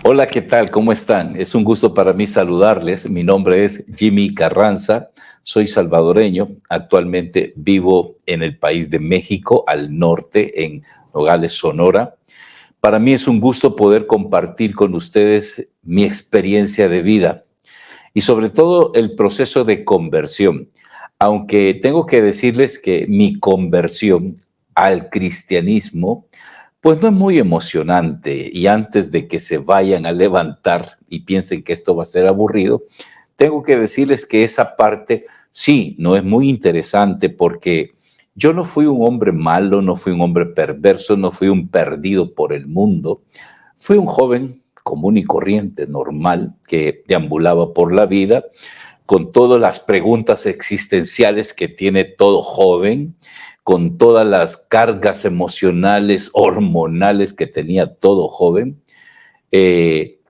Hola, ¿qué tal? ¿Cómo están? Es un gusto para mí saludarles. Mi nombre es Jimmy Carranza, soy salvadoreño. Actualmente vivo en el país de México, al norte, en Nogales, Sonora. Para mí es un gusto poder compartir con ustedes mi experiencia de vida y sobre todo el proceso de conversión. Aunque tengo que decirles que mi conversión al cristianismo pues no es muy emocionante, y antes de que se vayan a levantar y piensen que esto va a ser aburrido, tengo que decirles que esa parte sí, no es muy interesante porque yo no fui un hombre malo, no fui un hombre perverso, no fui un perdido por el mundo. Fui un joven común y corriente, normal, que deambulaba por la vida con todas las preguntas existenciales que tiene todo joven, con todas las cargas emocionales, hormonales que tenía todo joven. Eh,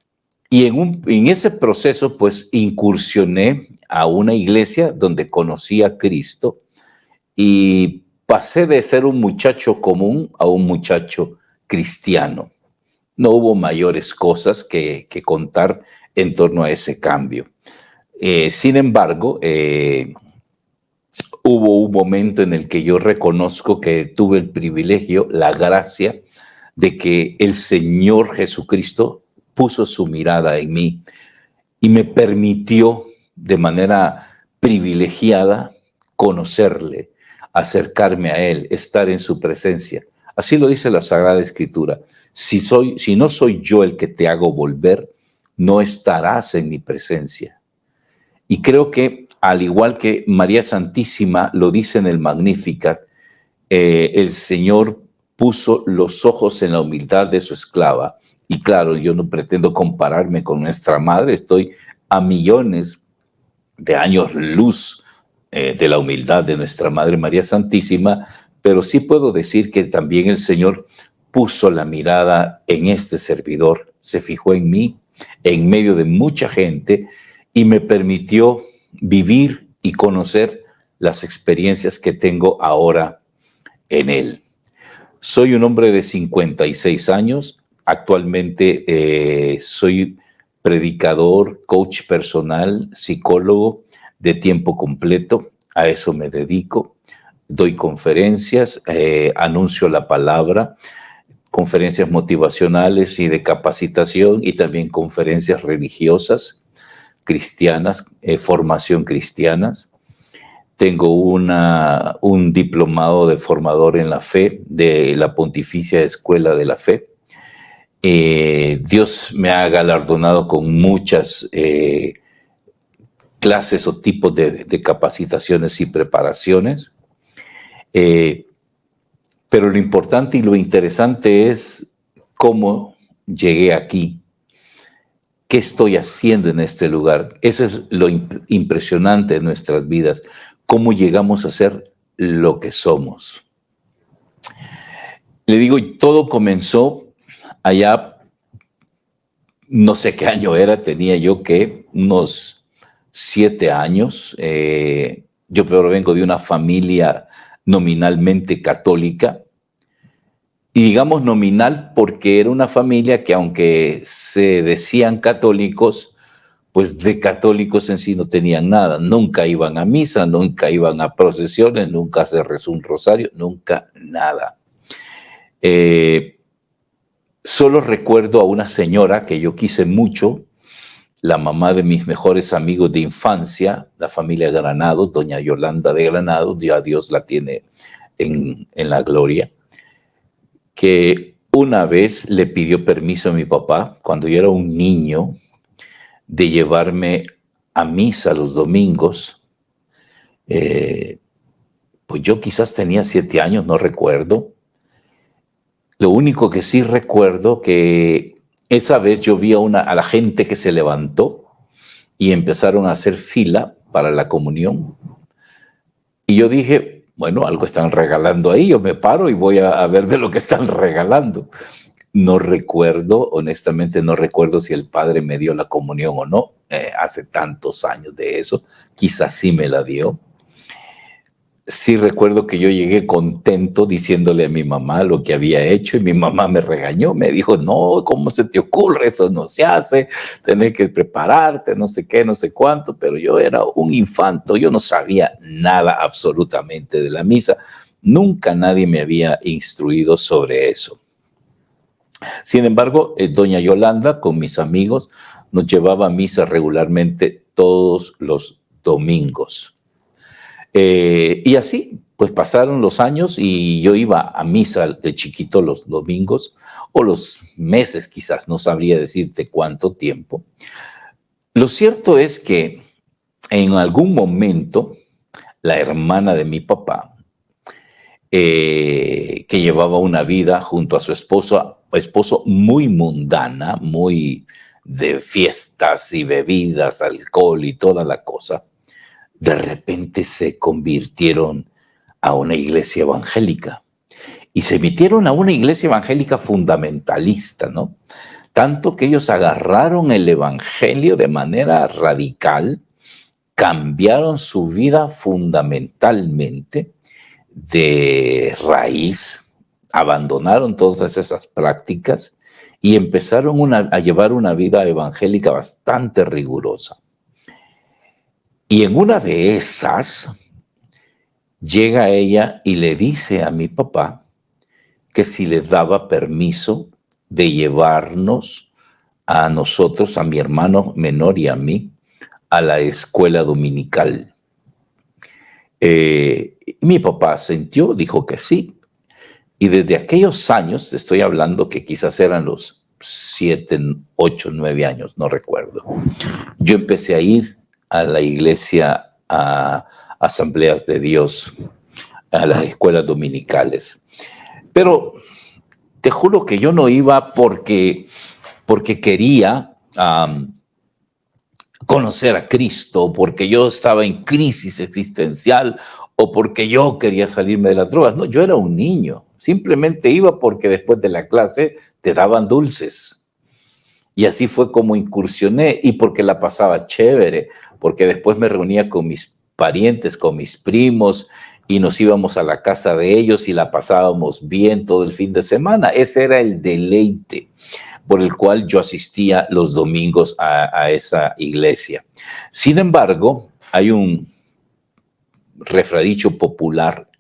y en ese proceso, pues, incursioné a una iglesia donde conocí a Cristo y pasé de ser un muchacho común a un muchacho cristiano. No hubo mayores cosas que contar en torno a ese cambio. Sin embargo, hubo un momento en el que yo reconozco que tuve el privilegio, la gracia de que el Señor Jesucristo puso su mirada en mí y me permitió de manera privilegiada conocerle, acercarme a Él, estar en su presencia. Así lo dice la Sagrada Escritura. Si no soy yo el que te hago volver, no estarás en mi presencia. Y creo que, al igual que María Santísima lo dice en el Magnificat, el Señor puso los ojos en la humildad de su esclava. Y claro, yo no pretendo compararme con nuestra madre, estoy a millones de años luz de la humildad de nuestra Madre María Santísima, pero sí puedo decir que también el Señor puso la mirada en este servidor, se fijó en mí, en medio de mucha gente, y me permitió vivir y conocer las experiencias que tengo ahora en Él. Soy un hombre de 56 años, actualmente soy predicador, coach personal, psicólogo de tiempo completo, a eso me dedico. Doy conferencias, anuncio la palabra, conferencias motivacionales y de capacitación, y también conferencias religiosas, cristianas, formación cristianas. Tengo un diplomado de formador en la fe de la Pontificia Escuela de la Fe. Dios me ha galardonado con muchas clases o tipos de capacitaciones y preparaciones. Pero lo importante y lo interesante es cómo llegué aquí. ¿Qué estoy haciendo en este lugar? Eso es lo impresionante de nuestras vidas. Cómo llegamos a ser lo que somos. Le digo, todo comenzó allá, no sé qué año era, tenía yo que unos 7 años. Yo provengo de una familia nominalmente católica. Y digamos nominal porque era una familia que, aunque se decían católicos, pues de católicos en sí no tenían nada. Nunca iban a misa, nunca iban a procesiones, nunca se rezó un rosario, nunca nada. Solo recuerdo a una señora que yo quise mucho, la mamá de mis mejores amigos de infancia, la familia Granados, doña Yolanda de Granados, ya Dios la tiene en la gloria, que una vez le pidió permiso a mi papá, cuando yo era un niño, de llevarme a misa los domingos. Pues yo quizás tenía 7 años, no recuerdo. Lo único que sí recuerdo que esa vez yo vi a la gente que se levantó y empezaron a hacer fila para la comunión. Y yo dije, bueno, algo están regalando ahí, yo me paro y voy a ver de lo que están regalando. No recuerdo, honestamente no recuerdo si el padre me dio la comunión o no, hace tantos años de eso, quizás sí me la dio. Sí recuerdo que yo llegué contento diciéndole a mi mamá lo que había hecho y mi mamá me regañó, me dijo, no, ¿cómo se te ocurre? Eso no se hace, tenés que prepararte, no sé qué, no sé cuánto, pero yo era un infanto, yo no sabía nada absolutamente de la misa, nunca nadie me había instruido sobre eso. Sin embargo, doña Yolanda con mis amigos nos llevaba a misa regularmente todos los domingos. Y así, pues pasaron los años y yo iba a misa de chiquito los domingos o los meses, quizás, no sabría decirte cuánto tiempo. Lo cierto es que en algún momento la hermana de mi papá, que llevaba una vida junto a su esposo muy mundana, muy de fiestas y bebidas, alcohol y toda la cosa, de repente se convirtieron a una iglesia evangélica y se metieron a una iglesia evangélica fundamentalista, ¿no? Tanto que ellos agarraron el evangelio de manera radical, cambiaron su vida fundamentalmente de raíz, abandonaron todas esas prácticas y empezaron a llevar una vida evangélica bastante rigurosa. Y en una de esas, llega ella y le dice a mi papá que si le daba permiso de llevarnos a nosotros, a mi hermano menor y a mí, a la escuela dominical. Mi papá asintió, dijo que sí. Y desde aquellos años, estoy hablando que quizás eran los 7, 8, 9 años, no recuerdo, yo empecé a ir a la iglesia, a asambleas de Dios, a las escuelas dominicales. Pero te juro que yo no iba porque quería conocer a Cristo, porque yo estaba en crisis existencial o porque yo quería salirme de las drogas. No, yo era un niño. Simplemente iba porque después de la clase te daban dulces. Y así fue como incursioné y porque la pasaba chévere, porque después me reunía con mis parientes, con mis primos y nos íbamos a la casa de ellos y la pasábamos bien todo el fin de semana. Ese era el deleite por el cual yo asistía los domingos a esa iglesia. Sin embargo, hay un refradicho popular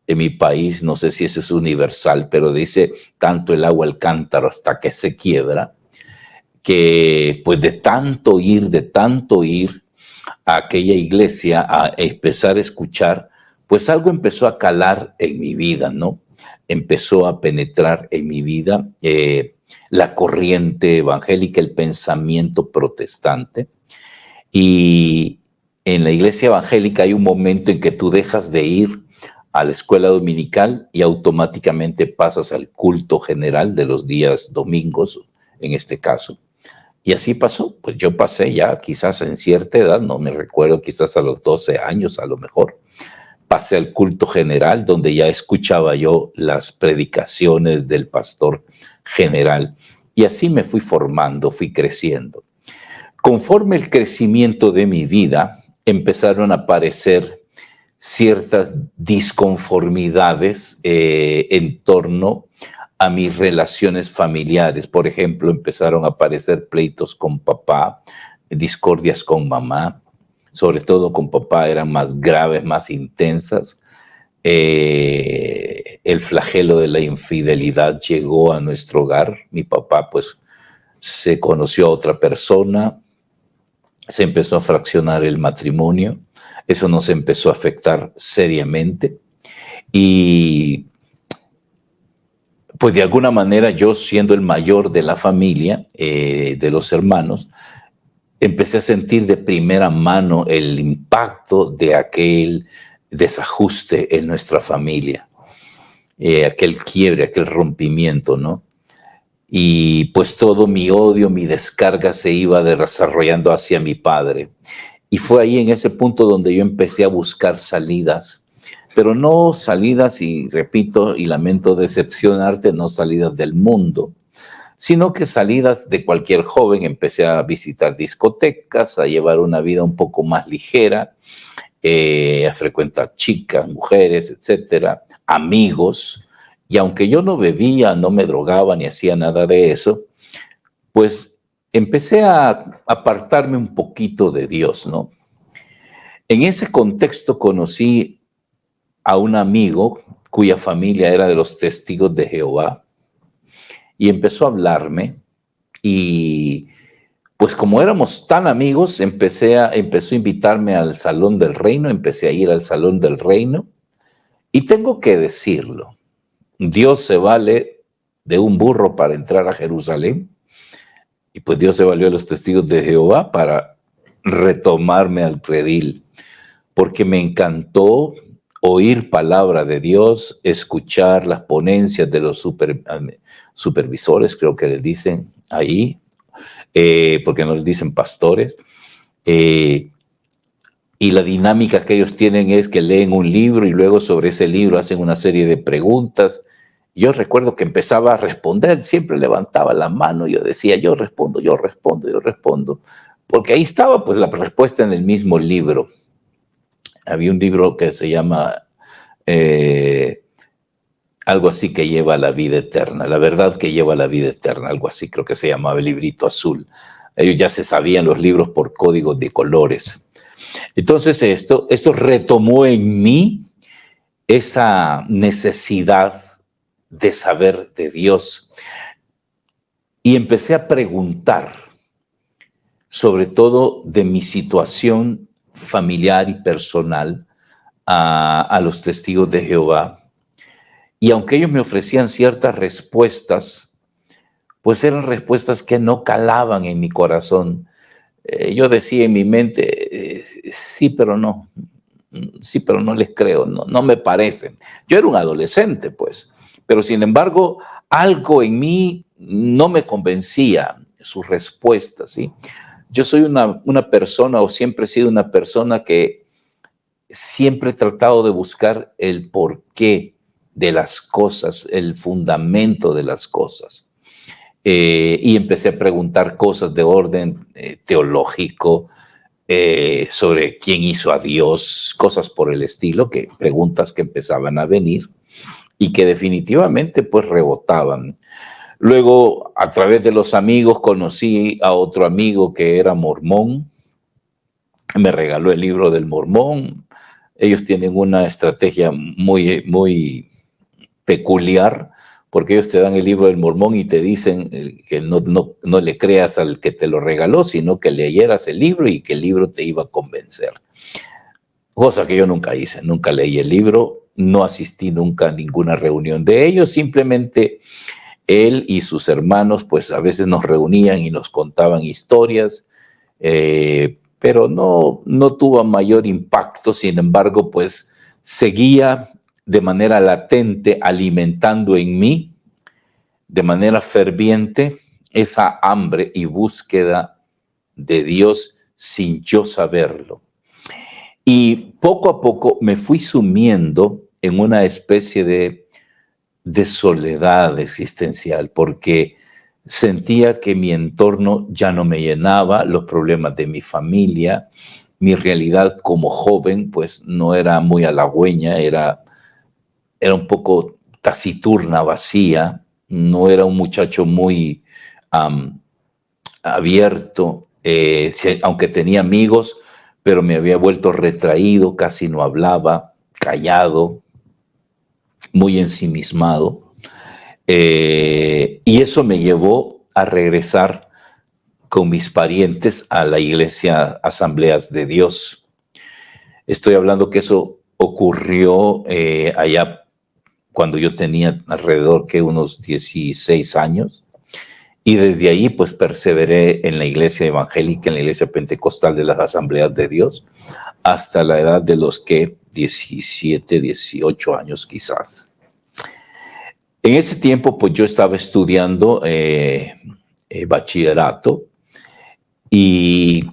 en mi país, no sé si eso es universal, pero dice, tanto el agua al cántaro hasta que se quiebra, que pues de tanto ir a aquella iglesia, a empezar a escuchar, pues algo empezó a calar en mi vida, ¿no? Empezó a penetrar en mi vida la corriente evangélica, el pensamiento protestante. Y en la iglesia evangélica hay un momento en que tú dejas de ir a la escuela dominical y automáticamente pasas al culto general de los días domingos, en este caso. Y así pasó, pues yo pasé ya quizás en cierta edad, no me recuerdo, quizás a los 12 años a lo mejor, pasé al culto general donde ya escuchaba yo las predicaciones del pastor general y así me fui formando, fui creciendo. Conforme el crecimiento de mi vida, empezaron a aparecer ciertas disconformidades en torno a mis relaciones familiares. Por ejemplo, empezaron a aparecer pleitos con papá, discordias con mamá, sobre todo con papá eran más graves, más intensas. El flagelo de la infidelidad llegó a nuestro hogar. Mi papá pues se conoció a otra persona, se empezó a fraccionar el matrimonio, eso nos empezó a afectar seriamente y pues de alguna manera yo siendo el mayor de la familia, de los hermanos, empecé a sentir de primera mano el impacto de aquel desajuste en nuestra familia, aquel quiebre, aquel rompimiento, ¿no? Y pues todo mi odio, mi descarga se iba desarrollando hacia mi padre. Y fue ahí en ese punto donde yo empecé a buscar salidas, pero no salidas, y repito y lamento decepcionarte, no salidas del mundo, sino que salidas de cualquier joven. Empecé a visitar discotecas, a llevar una vida un poco más ligera, a frecuentar chicas, mujeres, etcétera, amigos. Y aunque yo no bebía, no me drogaba ni hacía nada de eso, pues empecé a apartarme un poquito de Dios, ¿no? En ese contexto conocí a un amigo cuya familia era de los Testigos de Jehová y empezó a hablarme y pues como éramos tan amigos, empezó a invitarme al Salón del Reino, empecé a ir al Salón del Reino y tengo que decirlo, Dios se vale de un burro para entrar a Jerusalén y pues Dios se valió de los Testigos de Jehová para retomarme al redil, porque me encantó oír palabra de Dios, escuchar las ponencias de los supervisores, creo que les dicen ahí, porque no les dicen pastores, y la dinámica que ellos tienen es que leen un libro y luego sobre ese libro hacen una serie de preguntas. Yo recuerdo que empezaba a responder, siempre levantaba la mano, yo decía, yo respondo, porque ahí estaba pues la respuesta en el mismo libro. Había un libro que se llama algo así que lleva a la vida eterna, la verdad que lleva a la vida eterna, algo así creo que se llamaba el librito azul. Ellos ya se sabían los libros por códigos de colores. Entonces esto retomó en mí esa necesidad de saber de Dios y empecé a preguntar sobre todo de mi situación familiar y personal a los Testigos de Jehová. Y aunque ellos me ofrecían ciertas respuestas, pues eran respuestas que no calaban en mi corazón. Yo decía en mi mente, sí, pero no les creo, no me parecen. Yo era un adolescente, pues, pero sin embargo, algo en mí no me convencía sus respuestas, ¿sí? Yo soy una persona, o siempre he sido una persona que siempre he tratado de buscar el porqué de las cosas, el fundamento de las cosas. Y empecé a preguntar cosas de orden teológico, sobre quién hizo a Dios, cosas por el estilo, preguntas que empezaban a venir y que definitivamente pues rebotaban. Luego, a través de los amigos, conocí a otro amigo que era mormón, me regaló el libro del mormón. Ellos tienen una estrategia muy peculiar, porque ellos te dan el libro del mormón y te dicen que no le creas al que te lo regaló, sino que leyeras el libro y que el libro te iba a convencer. Cosa que yo nunca hice, nunca leí el libro, no asistí nunca a ninguna reunión de ellos, simplemente él y sus hermanos pues a veces nos reunían y nos contaban historias, pero no tuvo mayor impacto. Sin embargo, pues seguía de manera latente alimentando en mí, de manera ferviente, esa hambre y búsqueda de Dios sin yo saberlo. Y poco a poco me fui sumiendo en una especie de soledad existencial, porque sentía que mi entorno ya no me llenaba, los problemas de mi familia, mi realidad como joven, pues no era muy halagüeña, era un poco taciturna, vacía, no era un muchacho muy abierto, aunque tenía amigos, pero me había vuelto retraído, casi no hablaba, callado, muy ensimismado. Y eso me llevó a regresar con mis parientes a la iglesia Asambleas de Dios. Estoy hablando que eso ocurrió allá cuando yo tenía alrededor que unos 16 años. Y desde ahí pues perseveré en la iglesia evangélica, en la iglesia pentecostal de las Asambleas de Dios, hasta la edad de los que 17, 18 años quizás. En ese tiempo, pues yo estaba estudiando bachillerato y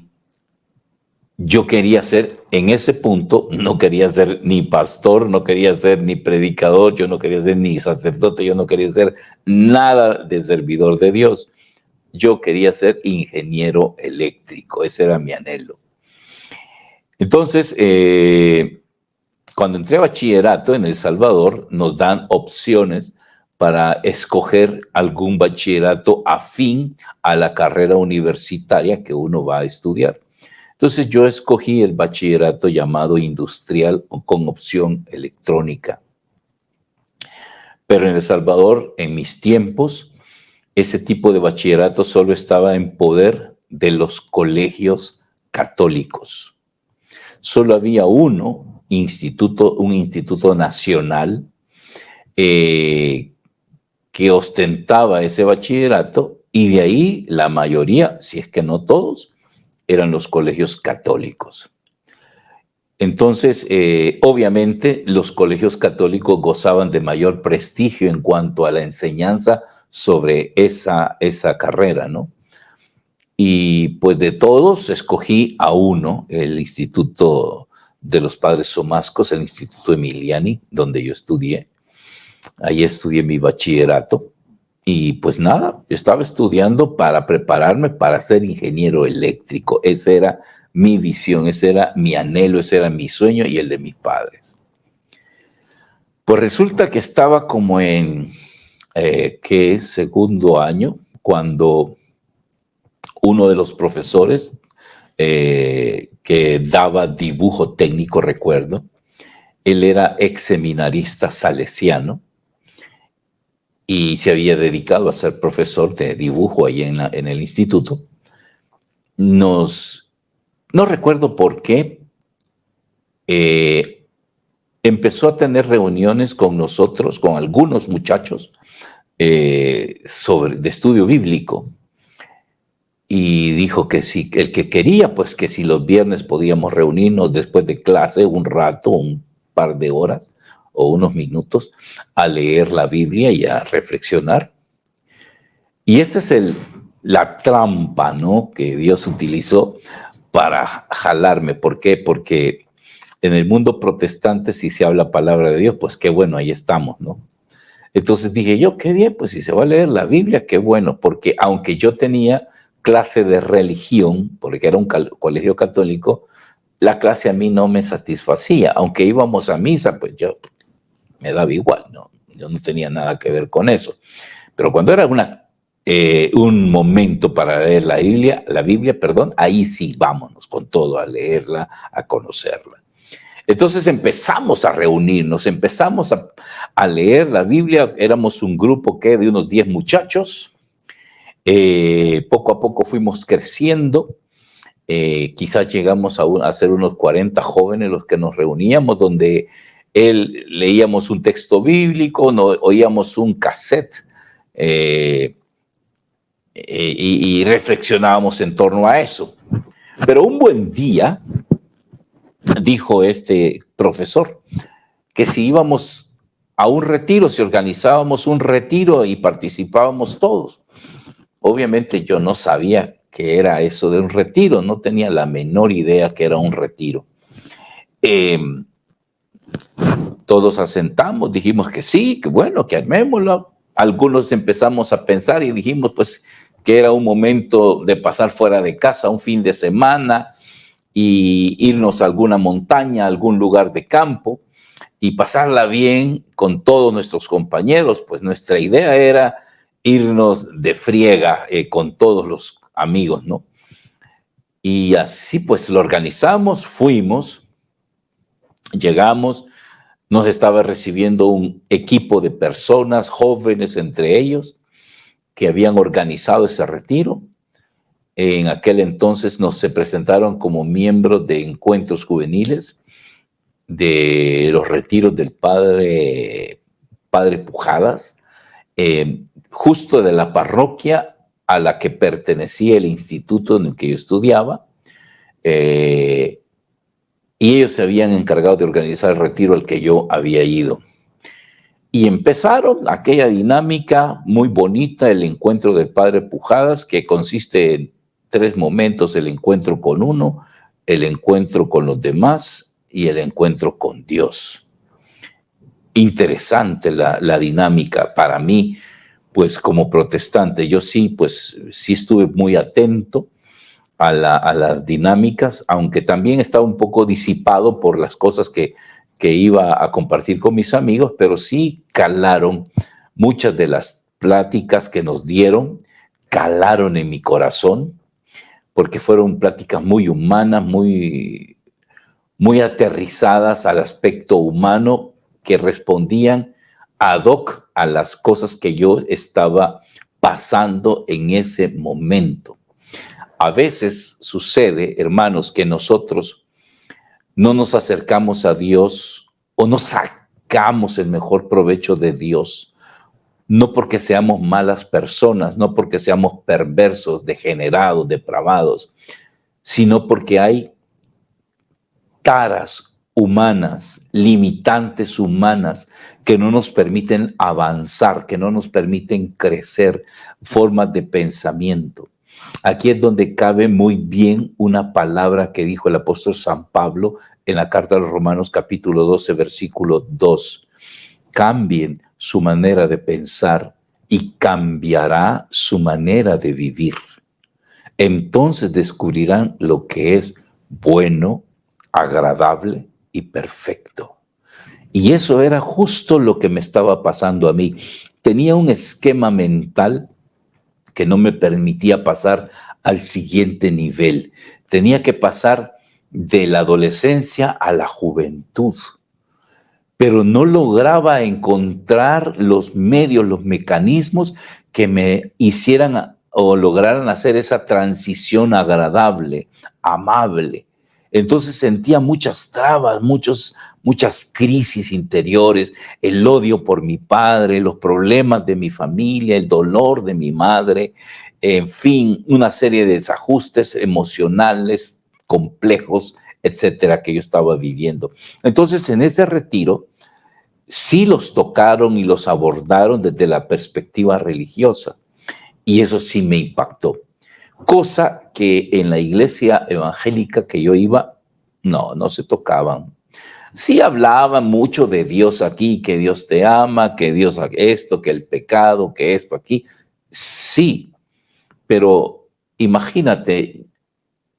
yo quería ser, en ese punto, no quería ser ni pastor, no quería ser ni predicador, yo no quería ser ni sacerdote, yo no quería ser nada de servidor de Dios. Yo quería ser ingeniero eléctrico, ese era mi anhelo. Entonces, cuando entré a bachillerato en El Salvador, nos dan opciones para escoger algún bachillerato afín a la carrera universitaria que uno va a estudiar. Entonces yo escogí el bachillerato llamado industrial con opción electrónica. Pero en El Salvador, en mis tiempos, ese tipo de bachillerato solo estaba en poder de los colegios católicos. Solo había un instituto nacional que ostentaba ese bachillerato, y de ahí la mayoría, si es que no todos, eran los colegios católicos. Entonces, obviamente, los colegios católicos gozaban de mayor prestigio en cuanto a la enseñanza sobre esa carrera, ¿no? Y pues de todos escogí a uno, el Instituto de los Padres Somascos, el Instituto Emiliani, donde yo estudié. Ahí estudié mi bachillerato. Y pues nada, yo estaba estudiando para prepararme para ser ingeniero eléctrico. Esa era mi visión, ese era mi anhelo, ese era mi sueño y el de mis padres. Pues resulta que estaba como en, segundo año, cuando uno de los profesores que daba dibujo técnico, recuerdo, él era ex seminarista salesiano y se había dedicado a ser profesor de dibujo ahí en el instituto. No recuerdo por qué, empezó a tener reuniones con nosotros, con algunos muchachos, de estudio bíblico. Y dijo que sí, el que quería, pues que si los viernes podíamos reunirnos después de clase un rato, un par de horas o unos minutos, a leer la Biblia y a reflexionar. Y esa es la trampa, ¿no?, que Dios utilizó para jalarme. ¿Por qué? Porque en el mundo protestante, si se habla palabra de Dios, pues qué bueno, ahí estamos, ¿no? Entonces dije yo, qué bien, pues si se va a leer la Biblia, qué bueno, porque aunque yo tenía clase de religión, porque era un colegio católico, la clase a mí no me satisfacía. Aunque íbamos a misa, pues yo me daba igual, ¿no? Yo no tenía nada que ver con eso. Pero cuando era un momento para leer la Biblia, ahí sí, vámonos con todo a leerla, a conocerla. Entonces empezamos a reunirnos, empezamos a leer la Biblia. Éramos un grupo de unos 10 muchachos. Poco a poco fuimos creciendo. Quizás llegamos a ser unos 40 jóvenes los que nos reuníamos, donde leíamos un texto bíblico, oíamos un cassette y reflexionábamos en torno a eso. Pero un buen día dijo este profesor que si íbamos a un retiro, si organizábamos un retiro y participábamos todos. Obviamente yo no sabía qué era eso de un retiro, no tenía la menor idea que era un retiro. Todos asentamos, dijimos que sí, que bueno, que armémoslo. Algunos empezamos a pensar y dijimos pues que era un momento de pasar fuera de casa, un fin de semana, y irnos a alguna montaña, a algún lugar de campo y pasarla bien con todos nuestros compañeros. Pues nuestra idea era irnos de friega con todos los amigos, ¿no? Y así pues lo organizamos, fuimos, llegamos, nos estaba recibiendo un equipo de personas, jóvenes entre ellos, que habían organizado ese retiro. En aquel entonces se presentaron como miembros de encuentros juveniles, de los retiros del padre Pujadas, justo de la parroquia a la que pertenecía el instituto en el que yo estudiaba, y ellos se habían encargado de organizar el retiro al que yo había ido. Y empezaron aquella dinámica muy bonita, el encuentro del padre Pujadas, que consiste en 3 momentos: el encuentro con uno, el encuentro con los demás y el encuentro con Dios. Interesante la dinámica para mí, pues como protestante. Yo sí estuve muy atento a las dinámicas, aunque también estaba un poco disipado por las cosas que iba a compartir con mis amigos, pero sí calaron muchas de las pláticas que nos dieron, calaron en mi corazón, porque fueron pláticas muy humanas, muy aterrizadas al aspecto humano, que respondían ad hoc a las cosas que yo estaba pasando en ese momento. A veces sucede, hermanos, que nosotros no nos acercamos a Dios o no sacamos el mejor provecho de Dios, no porque seamos malas personas, no porque seamos perversos, degenerados, depravados, sino porque hay taras humanas, limitantes humanas que no nos permiten avanzar, que no nos permiten crecer, formas de pensamiento. Aquí es donde cabe muy bien una palabra que dijo el apóstol San Pablo en la carta a los Romanos capítulo 12, versículo 2. Cambien su manera de pensar y cambiará su manera de vivir. Entonces descubrirán lo que es bueno, agradable y perfecto. Y eso era justo lo que me estaba pasando a mí. Tenía un esquema mental que no me permitía pasar al siguiente nivel. Tenía que pasar de la adolescencia a la juventud, pero no lograba encontrar los medios, los mecanismos que me hicieran o lograran hacer esa transición agradable, amable. Entonces sentía muchas trabas, muchas crisis interiores, el odio por mi padre, los problemas de mi familia, el dolor de mi madre, en fin, una serie de desajustes emocionales complejos, etcétera, que yo estaba viviendo. Entonces, en ese retiro, sí los tocaron y los abordaron desde la perspectiva religiosa, y eso sí me impactó. Cosa que en la iglesia evangélica que yo iba, no se tocaban. Sí hablaban mucho de Dios aquí, que Dios te ama, que Dios esto, que el pecado, que esto aquí. Sí, pero imagínate,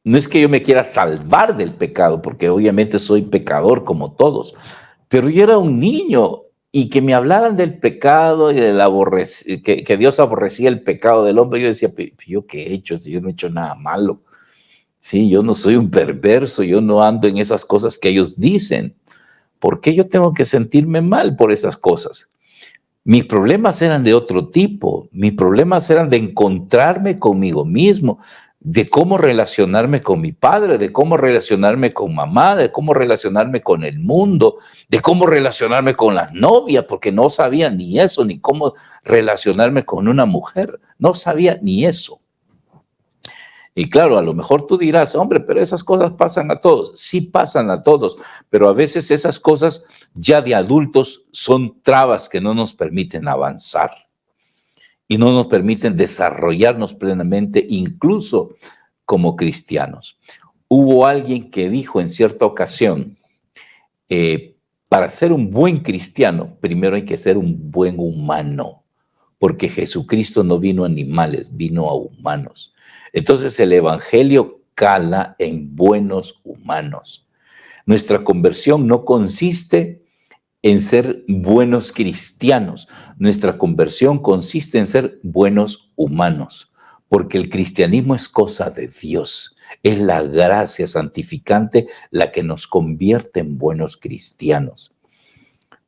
no es que yo me quiera salvar del pecado, porque obviamente soy pecador como todos, pero yo era un niño y que me hablaran del pecado y del que Dios aborrecía el pecado del hombre. Yo decía, ¿yo qué he hecho? Si yo no he hecho nada malo. Sí, yo no soy un perverso, yo no ando en esas cosas que ellos dicen. ¿Por qué yo tengo que sentirme mal por esas cosas? Mis problemas eran de otro tipo. Mis problemas eran de encontrarme conmigo mismo, de cómo relacionarme con mi padre, de cómo relacionarme con mamá, de cómo relacionarme con el mundo, de cómo relacionarme con las novias, porque no sabía ni eso, ni cómo relacionarme con una mujer. No sabía ni eso. Y claro, a lo mejor tú dirás, hombre, pero esas cosas pasan a todos. Sí pasan a todos, pero a veces esas cosas ya de adultos son trabas que no nos permiten avanzar y no nos permiten desarrollarnos plenamente, incluso como cristianos. Hubo alguien que dijo en cierta ocasión, para ser un buen cristiano, primero hay que ser un buen humano, porque Jesucristo no vino a animales, vino a humanos. Entonces el evangelio cala en buenos humanos. Nuestra conversión no consiste en ser buenos cristianos. Nuestra conversión consiste en ser buenos humanos, porque el cristianismo es cosa de Dios. Es la gracia santificante la que nos convierte en buenos cristianos.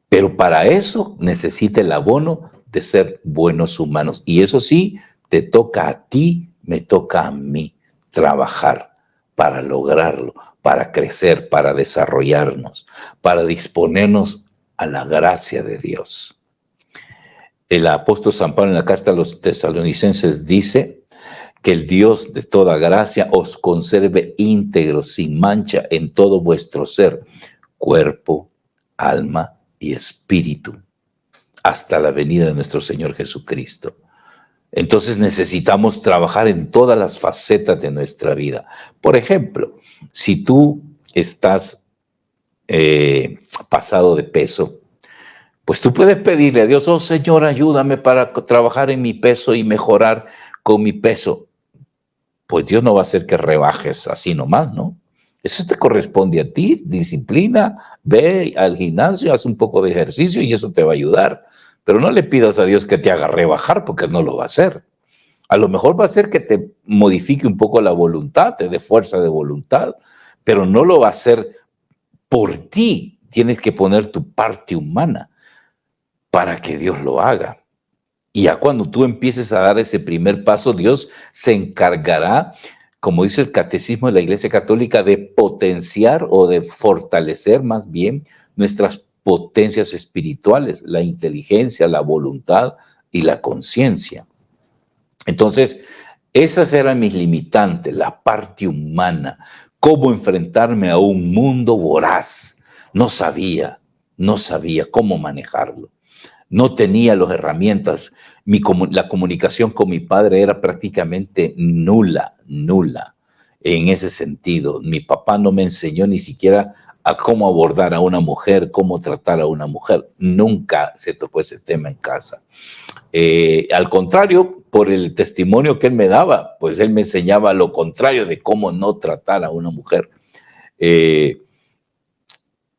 Pero para eso necesita el abono de ser buenos humanos. Y eso sí, te toca a ti, me toca a mí trabajar para lograrlo, para crecer, para desarrollarnos, para disponernos a la gracia de Dios. El apóstol San Pablo en la carta a los tesalonicenses dice que el Dios de toda gracia os conserve íntegros, sin mancha en todo vuestro ser, cuerpo, alma y espíritu, hasta la venida de nuestro Señor Jesucristo. Entonces necesitamos trabajar en todas las facetas de nuestra vida. Por ejemplo, si tú estás pasado de peso, pues tú puedes pedirle a Dios, oh Señor, ayúdame para trabajar en mi peso y mejorar con mi peso. pues Dios no va a hacer que rebajes así nomás, ¿no? Eso te corresponde a ti, disciplina, ve al gimnasio, haz un poco de ejercicio y eso te va a ayudar. Pero no le pidas a Dios que te haga rebajar porque no lo va a hacer. A lo mejor va a ser que te modifique un poco la voluntad, te dé fuerza de voluntad, pero no lo va a hacer por ti. Tienes que poner tu parte humana para que Dios lo haga. Y ya cuando tú empieces a dar ese primer paso, Dios se encargará, como dice el Catecismo de la Iglesia Católica, de potenciar o de fortalecer más bien nuestras potencias espirituales, la inteligencia, la voluntad y la conciencia. Entonces, esas eran mis limitantes, la parte humana, cómo enfrentarme a un mundo voraz. No sabía cómo manejarlo. No tenía las herramientas. La comunicación con mi padre era prácticamente nula en ese sentido. Mi papá no me enseñó ni siquiera a cómo abordar a una mujer, cómo tratar a una mujer. Nunca se tocó ese tema en casa. Al contrario, por el testimonio que él me daba, pues él me enseñaba lo contrario de cómo no tratar a una mujer.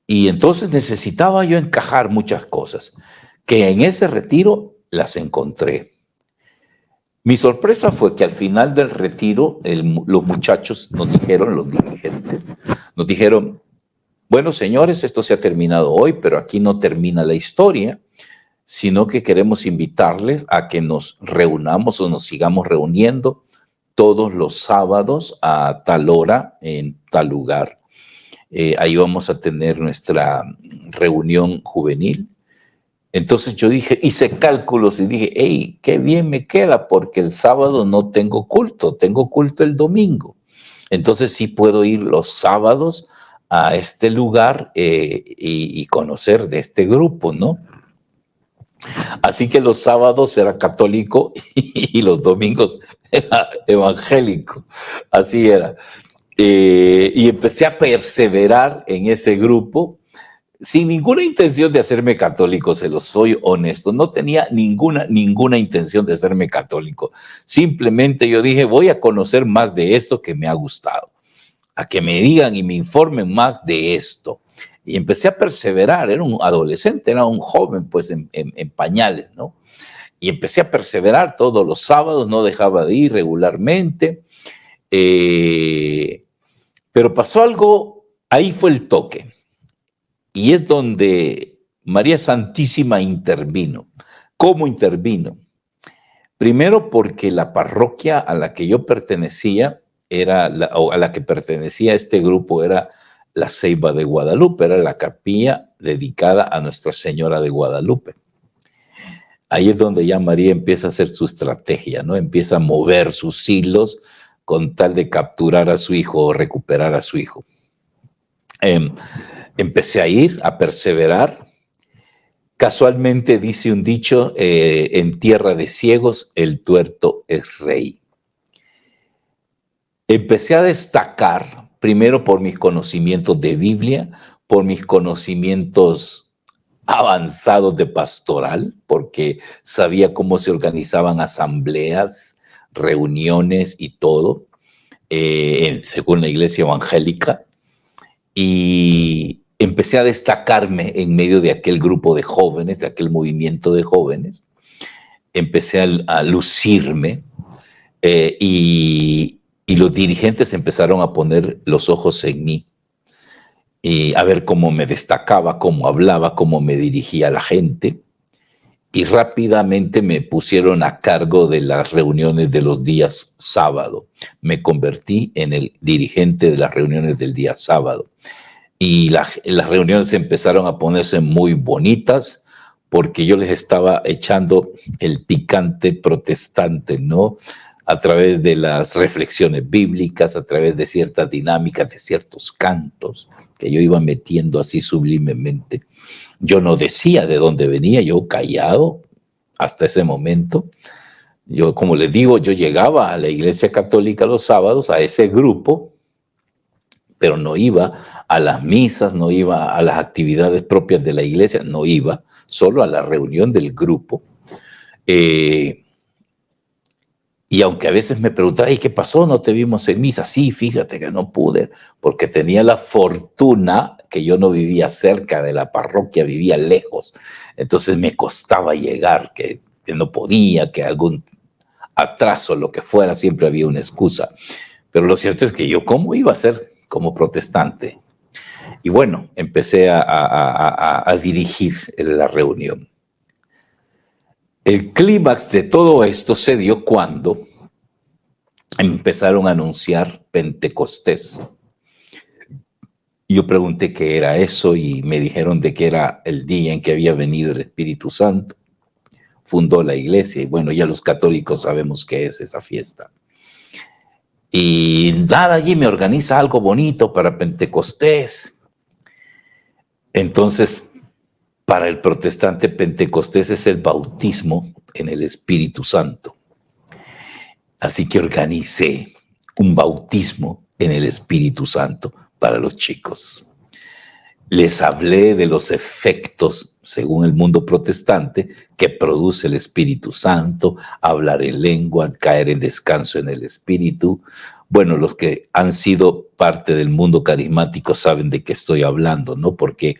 Y entonces necesitaba yo encajar muchas cosas, que en ese retiro las encontré. Mi sorpresa fue que al final del retiro, los muchachos nos dijeron, los dirigentes, nos dijeron, bueno, señores, esto se ha terminado hoy, pero aquí no termina la historia, sino que queremos invitarles a que nos reunamos o nos sigamos reuniendo todos los sábados a tal hora en tal lugar. Ahí vamos a tener nuestra reunión juvenil. Entonces yo dije, hice cálculos y dije, hey, qué bien me queda porque el sábado no tengo culto el domingo. Entonces sí puedo ir los sábados a este lugar y conocer de este grupo, ¿no? Así que los sábados era católico y los domingos era evangélico. Así era. Y empecé a perseverar en ese grupo sin ninguna intención de hacerme católico, se lo soy honesto. No tenía ninguna intención de hacerme católico. Simplemente yo dije, voy a conocer más de esto que me ha gustado, a que me digan y me informen más de esto. Y empecé a perseverar, era un adolescente, era un joven pues en pañales, ¿no? Y empecé a perseverar todos los sábados, no dejaba de ir regularmente. Pero pasó algo, ahí fue el toque. Y es donde María Santísima intervino. ¿Cómo intervino? Primero porque la parroquia a la que yo pertenecía o a la que pertenecía este grupo era la Ceiba de Guadalupe, era la capilla dedicada a Nuestra Señora de Guadalupe. Ahí es donde ya María empieza a hacer su estrategia, ¿no? Empieza a mover sus hilos con tal de capturar a su hijo o recuperar a su hijo. Empecé a ir, a perseverar. Casualmente dice un dicho, en tierra de ciegos el tuerto es rey. Empecé a destacar, primero por mis conocimientos de Biblia, por mis conocimientos avanzados de pastoral, porque sabía cómo se organizaban asambleas, reuniones y todo, según la iglesia evangélica. Y empecé a destacarme en medio de aquel grupo de jóvenes, de aquel movimiento de jóvenes. Empecé a lucirme y los dirigentes empezaron a poner los ojos en mí y a ver cómo me destacaba, cómo hablaba, cómo me dirigía a la gente. Y rápidamente me pusieron a cargo de las reuniones de los días sábado. Me convertí en el dirigente de las reuniones del día sábado. Y las reuniones empezaron a ponerse muy bonitas porque yo les estaba echando el picante protestante, ¿no? A través de las reflexiones bíblicas, a través de ciertas dinámicas, de ciertos cantos que yo iba metiendo así sublimemente. Yo no decía de dónde venía, yo callado hasta ese momento. Yo, como les digo, yo llegaba a la iglesia católica los sábados, a ese grupo, pero no iba a las misas, no iba a las actividades propias de la iglesia, no iba, solo a la reunión del grupo. Y aunque a veces me preguntaba, ¿y qué pasó? ¿No te vimos en misa? Sí, fíjate que no pude, porque tenía la fortuna que yo no vivía cerca de la parroquia, vivía lejos. Entonces me costaba llegar, que no podía, que algún atraso, lo que fuera, siempre había una excusa. Pero lo cierto es que yo, ¿cómo iba a ser como protestante? Y bueno, empecé a dirigir la reunión. El clímax de todo esto se dio cuando empezaron a anunciar Pentecostés. Yo pregunté qué era eso y me dijeron de que era el día en que había venido el Espíritu Santo. Fundó la iglesia y bueno, ya los católicos sabemos qué es esa fiesta. Y nada, allí me organiza algo bonito para Pentecostés. Entonces, para el protestante, Pentecostés es el bautismo en el Espíritu Santo. Así que organicé un bautismo en el Espíritu Santo para los chicos. Les hablé de los efectos, según el mundo protestante, que produce el Espíritu Santo, hablar en lengua, caer en descanso en el Espíritu. Bueno, los que han sido parte del mundo carismático saben de qué estoy hablando, ¿no? Porque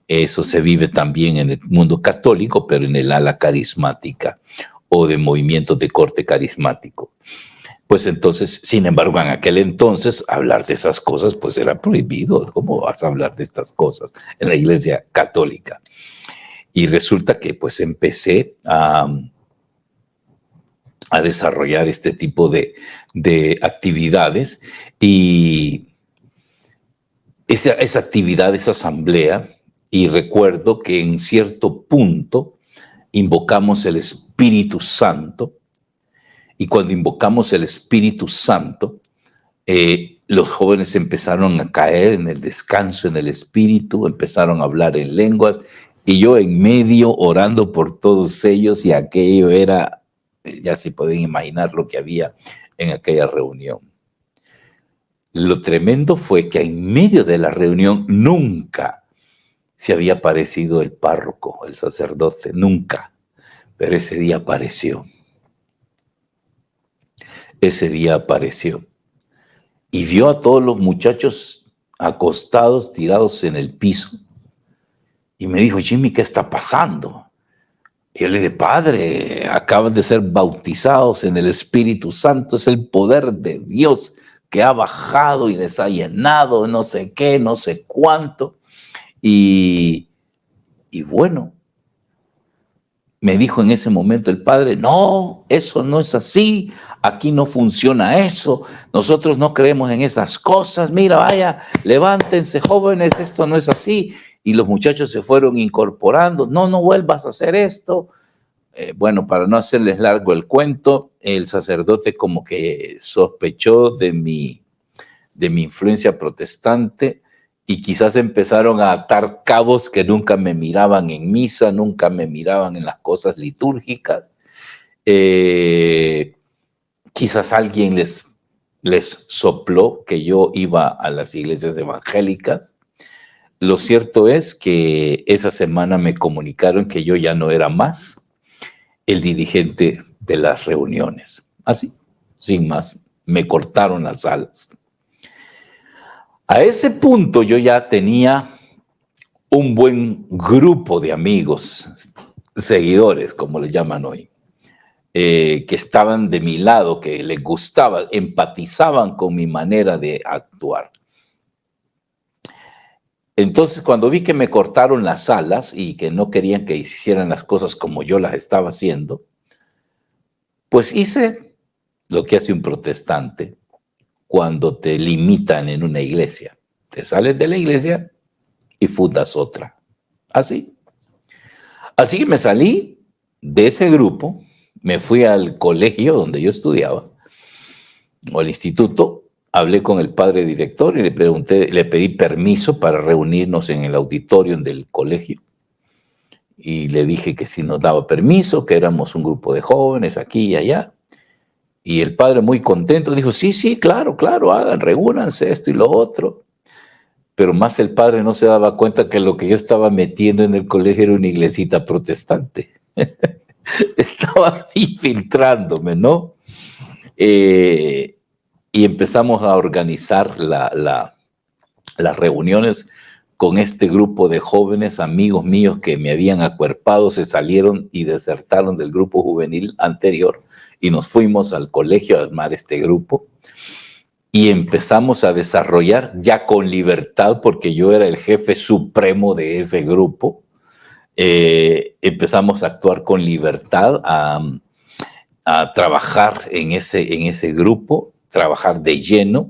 eso se vive también en el mundo católico, pero en el ala carismática o de movimientos de corte carismático. Pues entonces, sin embargo, en aquel entonces, hablar de esas cosas, pues era prohibido. ¿Cómo vas a hablar de estas cosas en la iglesia católica? Y resulta que pues empecé a desarrollar este tipo de actividades y esa actividad, esa asamblea, y recuerdo que en cierto punto invocamos el Espíritu Santo. Y cuando invocamos el Espíritu Santo, los jóvenes empezaron a caer en el descanso, en el Espíritu, empezaron a hablar en lenguas, y yo en medio orando por todos ellos, y aquello era, ya se pueden imaginar lo que había en aquella reunión. Lo tremendo fue que en medio de la reunión nunca se había aparecido el párroco, el sacerdote, nunca, pero ese día apareció. Ese día apareció y vio a todos los muchachos acostados, tirados en el piso. Y me dijo, Jimmy, ¿qué está pasando? Y yo le dije, Padre, acaban de ser bautizados en el Espíritu Santo. Es el poder de Dios que ha bajado y les ha llenado, no sé qué, no sé cuánto. Y bueno, me dijo en ese momento el padre, no, eso no es así, aquí no funciona eso, nosotros no creemos en esas cosas, mira, vaya, levántense jóvenes, esto no es así. Y los muchachos se fueron incorporando, no vuelvas a hacer esto. Bueno, para no hacerles largo el cuento, el sacerdote como que sospechó de mi influencia protestante, y quizás empezaron a atar cabos que nunca me miraban en misa, nunca me miraban en las cosas litúrgicas. Quizás alguien les sopló que yo iba a las iglesias evangélicas. Lo cierto es que esa semana me comunicaron que yo ya no era más el dirigente de las reuniones. Así, sin más, me cortaron las alas. A ese punto yo ya tenía un buen grupo de amigos, seguidores, como le llaman hoy, que estaban de mi lado, que les gustaba, empatizaban con mi manera de actuar. Entonces, cuando vi que me cortaron las alas y que no querían que hicieran las cosas como yo las estaba haciendo, pues hice lo que hace un protestante cuando te limitan en una iglesia. Te sales de la iglesia y fundas otra. Así. Así que me salí de ese grupo, me fui al colegio donde yo estudiaba, o al instituto, hablé con el padre director y le pregunté, le pedí permiso para reunirnos en el auditorio del colegio. Y le dije que si nos daba permiso, que éramos un grupo de jóvenes aquí y allá. Y el padre, muy contento, dijo, sí, claro, hagan, reúnanse, esto y lo otro. Pero más el padre no se daba cuenta que lo que yo estaba metiendo en el colegio era una iglesita protestante. Estaba infiltrándome, ¿no? Eh, y empezamos a organizar las reuniones con este grupo de jóvenes amigos míos que me habían acuerpado, se salieron y desertaron del grupo juvenil anterior y nos fuimos al colegio a armar este grupo y empezamos a desarrollar ya con libertad, porque yo era el jefe supremo de ese grupo. Empezamos a actuar con libertad, a trabajar en ese grupo, trabajar de lleno.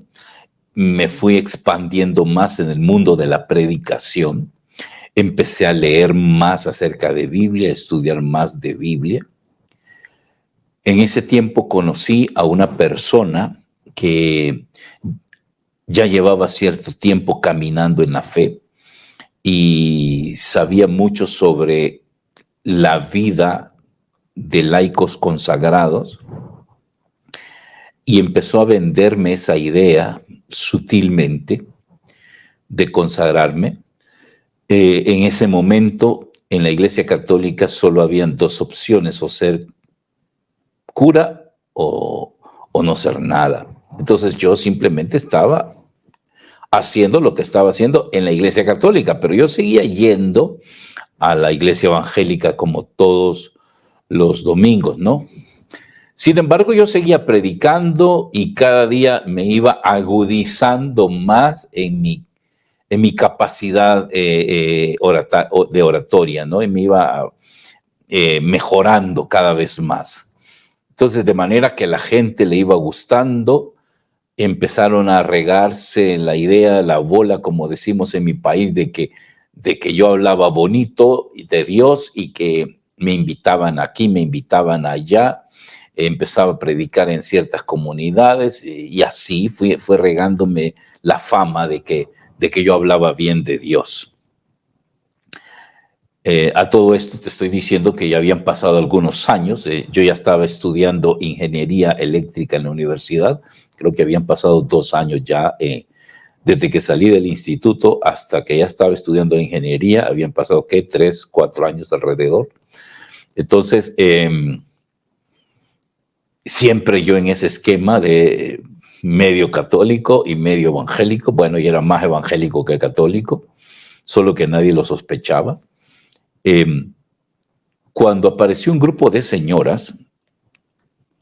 Me fui expandiendo más en el mundo de la predicación. Empecé a leer más acerca de Biblia, a estudiar más de Biblia. En ese tiempo conocí a una persona que ya llevaba cierto tiempo caminando en la fe y sabía mucho sobre la vida de laicos consagrados, y empezó a venderme esa idea sutilmente de consagrarme. En ese momento, en la Iglesia Católica solo habían dos opciones: o ser cura o no ser nada. Entonces yo simplemente estaba haciendo lo que estaba haciendo en la Iglesia Católica, pero yo seguía yendo a la Iglesia Evangélica como todos los domingos, ¿no? Sin embargo, yo seguía predicando y cada día me iba agudizando más en mi capacidad de oratoria, ¿no? Y me iba mejorando cada vez más. Entonces, de manera que la gente le iba gustando, empezaron a regarse la idea, la bola, como decimos en mi país, de que yo hablaba bonito de Dios y que me invitaban aquí, me invitaban allá. Empezaba a predicar en ciertas comunidades y así fue regándome la fama de que yo hablaba bien de Dios. A todo esto te estoy diciendo que ya habían pasado algunos años. Yo ya estaba estudiando ingeniería eléctrica en la universidad. Creo que habían pasado 2 años ya, desde que salí del instituto hasta que ya estaba estudiando ingeniería. Habían pasado, ¿qué? 3, 4 años alrededor. Entonces, siempre yo en ese esquema de medio católico y medio evangélico. Bueno, y era más evangélico que católico, solo que nadie lo sospechaba. Cuando apareció un grupo de señoras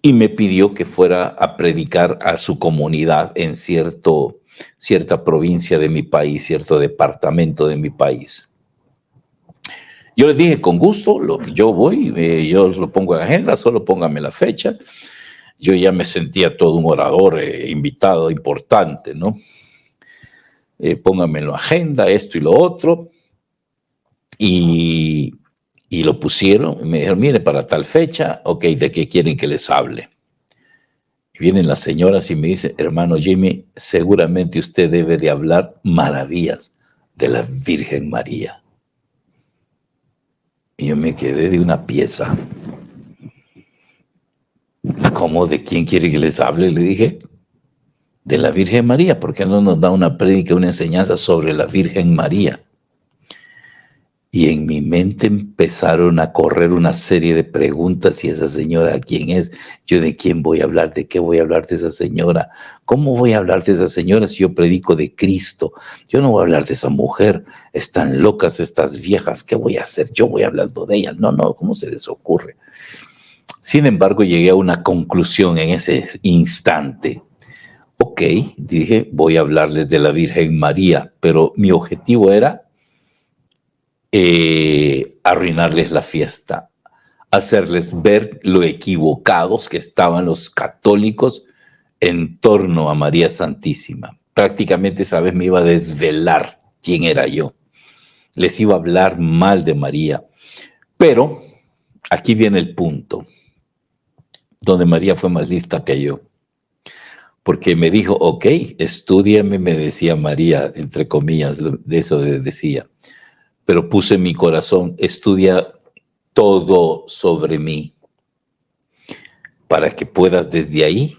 y me pidió que fuera a predicar a su comunidad en cierta provincia de mi país, cierto departamento de mi país. Yo les dije, con gusto, lo que yo voy, yo lo pongo en agenda, solo póngame la fecha. Yo ya me sentía todo un orador, invitado importante, ¿no? Póngame en la agenda, esto y lo otro. Y lo pusieron, y me dijeron, mire, para tal fecha, ok, ¿de qué quieren que les hable? Y vienen las señoras y me dicen, hermano Jimmy, seguramente usted debe de hablar maravillas de la Virgen María. Y yo me quedé de una pieza. ¿Cómo? ¿De quién quiere que les hable? Le dije, de la Virgen María. ¿Por qué no nos da una prédica, una enseñanza sobre la Virgen María? Y en mi mente empezaron a correr una serie de preguntas. ¿Y esa señora quién es? ¿Yo de quién voy a hablar? ¿De qué voy a hablar de esa señora? ¿Cómo voy a hablar de esa señora si yo predico de Cristo? Yo no voy a hablar de esa mujer. Están locas estas viejas. ¿Qué voy a hacer? Yo voy hablando de ellas. No, ¿cómo se les ocurre? Sin embargo, llegué a una conclusión en ese instante. Ok, dije, voy a hablarles de la Virgen María, pero mi objetivo era arruinarles la fiesta, hacerles ver lo equivocados que estaban los católicos en torno a María Santísima. Prácticamente esa vez me iba a desvelar quién era yo. Les iba a hablar mal de María. Pero aquí viene el punto donde María fue más lista que yo. Porque me dijo, ok, estúdiame, me decía María, entre comillas, de eso decía. Pero puse en mi corazón, estudia todo sobre mí, para que puedas desde ahí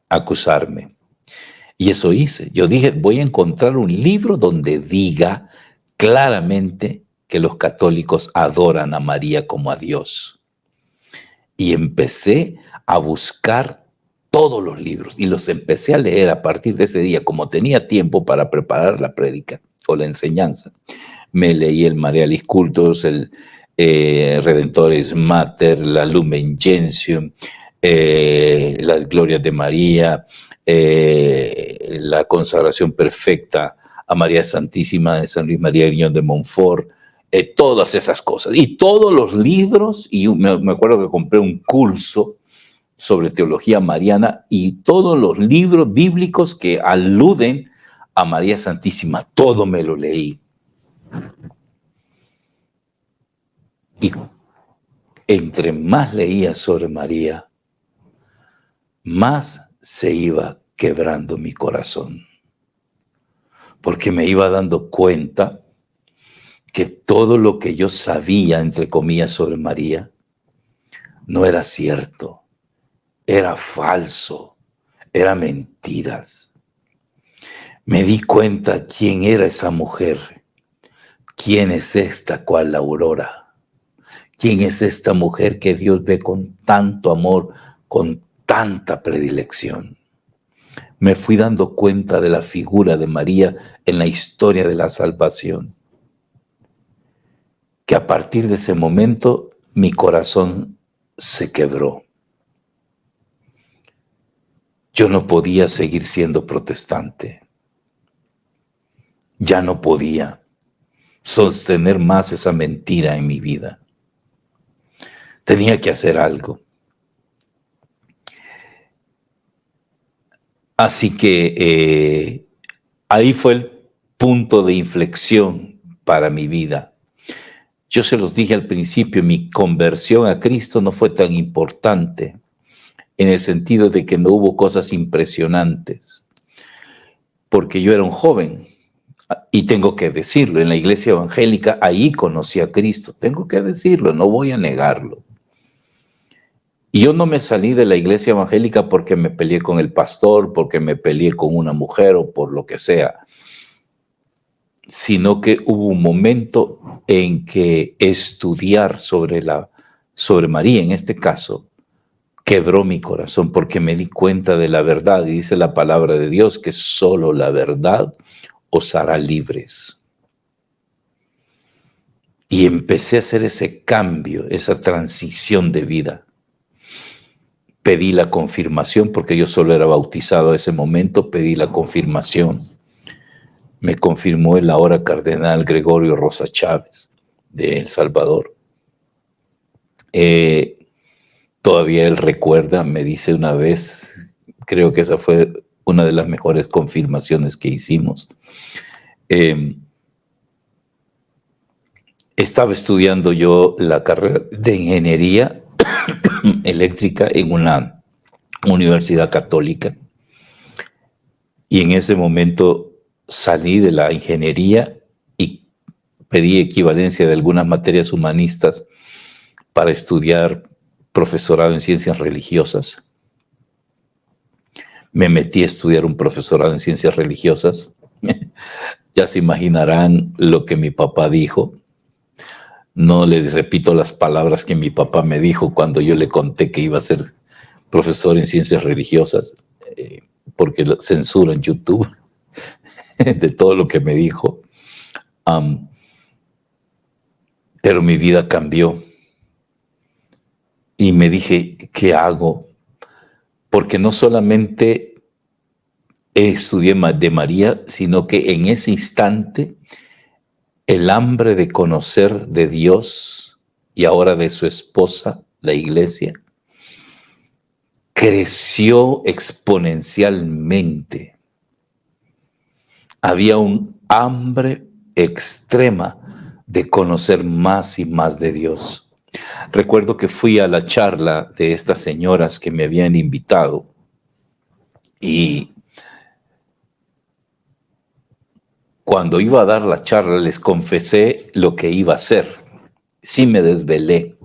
acusarme. Y eso hice. Yo dije, voy a encontrar un libro donde diga claramente que los católicos adoran a María como a Dios. Y empecé a buscar todos los libros y los empecé a leer a partir de ese día. Como tenía tiempo para preparar la prédica o la enseñanza, me leí el Marialis Cultus, el Redentores Mater, la Lumen Gentium, las Glorias de María, la consagración perfecta a María Santísima de San Luis María Griñón de Montfort, todas esas cosas. Y todos los libros, y me acuerdo que compré un curso sobre teología mariana y todos los libros bíblicos que aluden a María Santísima, todo me lo leí. Y entre más leía sobre María, más se iba quebrando mi corazón, porque me iba dando cuenta que todo lo que yo sabía, entre comillas, sobre María, no era cierto, era falso, era mentiras. Me di cuenta quién era esa mujer, quién es esta cual la aurora, quién es esta mujer que Dios ve con tanto amor, con tanta predilección. Me fui dando cuenta de la figura de María en la historia de la salvación, que a partir de ese momento mi corazón se quebró. Yo no podía seguir siendo protestante. Ya no podía sostener más esa mentira en mi vida. Tenía que hacer algo. Así que ahí fue el punto de inflexión para mi vida. Yo se los dije al principio, mi conversión a Cristo no fue tan importante en el sentido de que no hubo cosas impresionantes, porque yo era un joven. Y tengo que decirlo, en la iglesia evangélica, ahí conocí a Cristo. Tengo que decirlo, no voy a negarlo. Y yo no me salí de la iglesia evangélica porque me peleé con el pastor, porque me peleé con una mujer o por lo que sea, sino que hubo un momento en que estudiar sobre María, en este caso, quebró mi corazón porque me di cuenta de la verdad. Y dice la palabra de Dios que solo la verdad os hará libres. Y empecé a hacer ese cambio, esa transición de vida. Pedí la confirmación, porque yo solo era bautizado a ese momento, pedí la confirmación. Me confirmó el ahora cardenal Gregorio Rosa Chávez, de El Salvador. Todavía él recuerda, me dice una vez, creo que esa fue una de las mejores confirmaciones que hicimos. Estaba estudiando yo la carrera de ingeniería eléctrica en una universidad católica y en ese momento salí de la ingeniería y pedí equivalencia de algunas materias humanistas para estudiar profesorado en ciencias religiosas. Me metí a estudiar un profesorado en ciencias religiosas. Ya se imaginarán lo que mi papá dijo. No le repito las palabras que mi papá me dijo cuando yo le conté que iba a ser profesor en ciencias religiosas, porque censuro en YouTube de todo lo que me dijo. Pero mi vida cambió y me dije, ¿qué hago? Porque no solamente estudié de María, sino que en ese instante el hambre de conocer de Dios y ahora de su esposa, la iglesia, creció exponencialmente. Había un hambre extrema de conocer más y más de Dios. Recuerdo que fui a la charla de estas señoras que me habían invitado y cuando iba a dar la charla les confesé lo que iba a hacer. Sí me desvelé,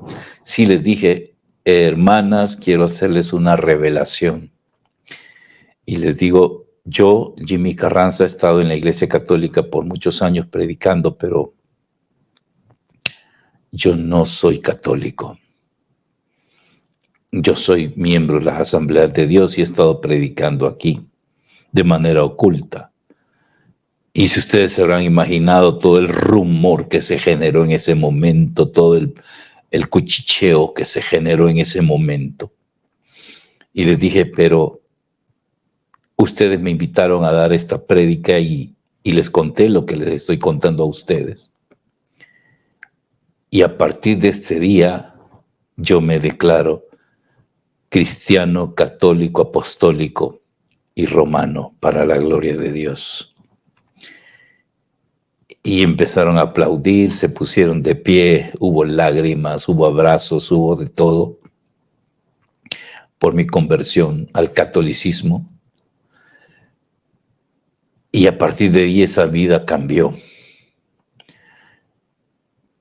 sí les dije, hermanas, quiero hacerles una revelación. Y les digo, yo, Jimmy Carranza, he estado en la Iglesia Católica por muchos años predicando, pero yo no soy católico. yo soy miembro de las Asambleas de Dios y he estado predicando aquí de manera oculta. Y si ustedes se habrán imaginado todo el rumor que se generó en ese momento, todo el cuchicheo que se generó en ese momento. Y les dije, pero ustedes me invitaron a dar esta prédica y les conté lo que les estoy contando a ustedes. Y a partir de este día, yo me declaro cristiano, católico, apostólico y romano para la gloria de Dios. Y empezaron a aplaudir, se pusieron de pie, hubo lágrimas, hubo abrazos, hubo de todo por mi conversión al catolicismo. Y a partir de ahí esa vida cambió.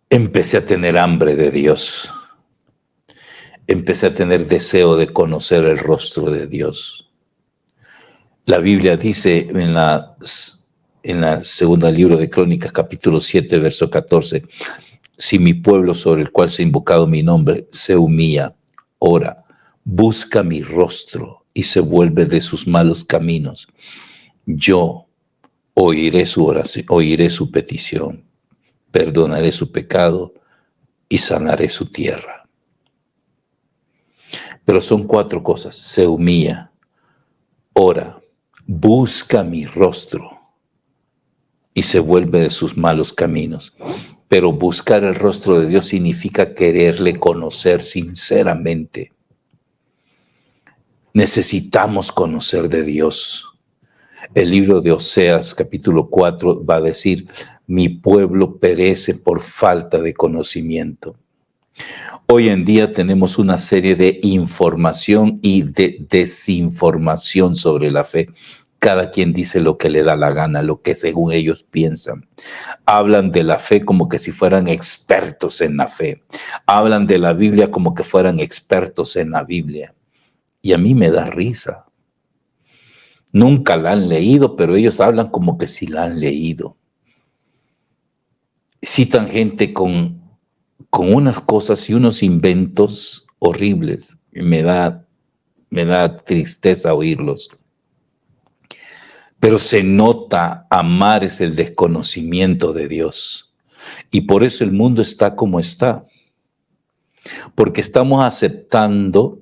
Empecé a tener hambre de Dios. Empecé a tener deseo de conocer el rostro de Dios. La Biblia dice en la segunda libro de Crónicas, capítulo 7, verso 14, si mi pueblo sobre el cual se ha invocado mi nombre se humilla, ora, busca mi rostro y se vuelve de sus malos caminos, yo oiré su oración, oiré su petición, perdonaré su pecado y sanaré su tierra. Pero son 4 cosas: se humilla, ora, busca mi rostro y se vuelve de sus malos caminos. Pero buscar el rostro de Dios significa quererle conocer sinceramente. Necesitamos conocer de Dios. El libro de Oseas, capítulo 4, va a decir, mi pueblo perece por falta de conocimiento. Hoy en día tenemos una serie de información y de desinformación sobre la fe. Cada quien dice lo que le da la gana, lo que según ellos piensan. Hablan de la fe como que si fueran expertos en la fe. Hablan de la Biblia como que fueran expertos en la Biblia. Y a mí me da risa. Nunca la han leído, pero ellos hablan como que sí la han leído. Citan gente con unas cosas y unos inventos horribles. Me da tristeza oírlos. Pero se nota, amar es el desconocimiento de Dios. Y por eso el mundo está como está. Porque estamos aceptando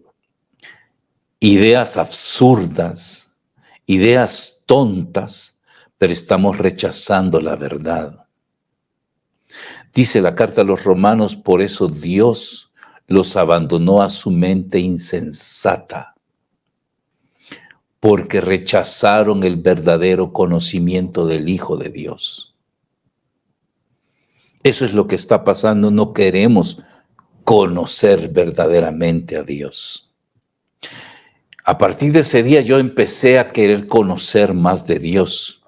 ideas absurdas, ideas tontas, pero estamos rechazando la verdad. Dice la carta a los Romanos, por eso Dios los abandonó a su mente insensata, porque rechazaron el verdadero conocimiento del Hijo de Dios. Eso es lo que está pasando, no queremos conocer verdaderamente a Dios. A partir de ese día yo empecé a querer conocer más de Dios.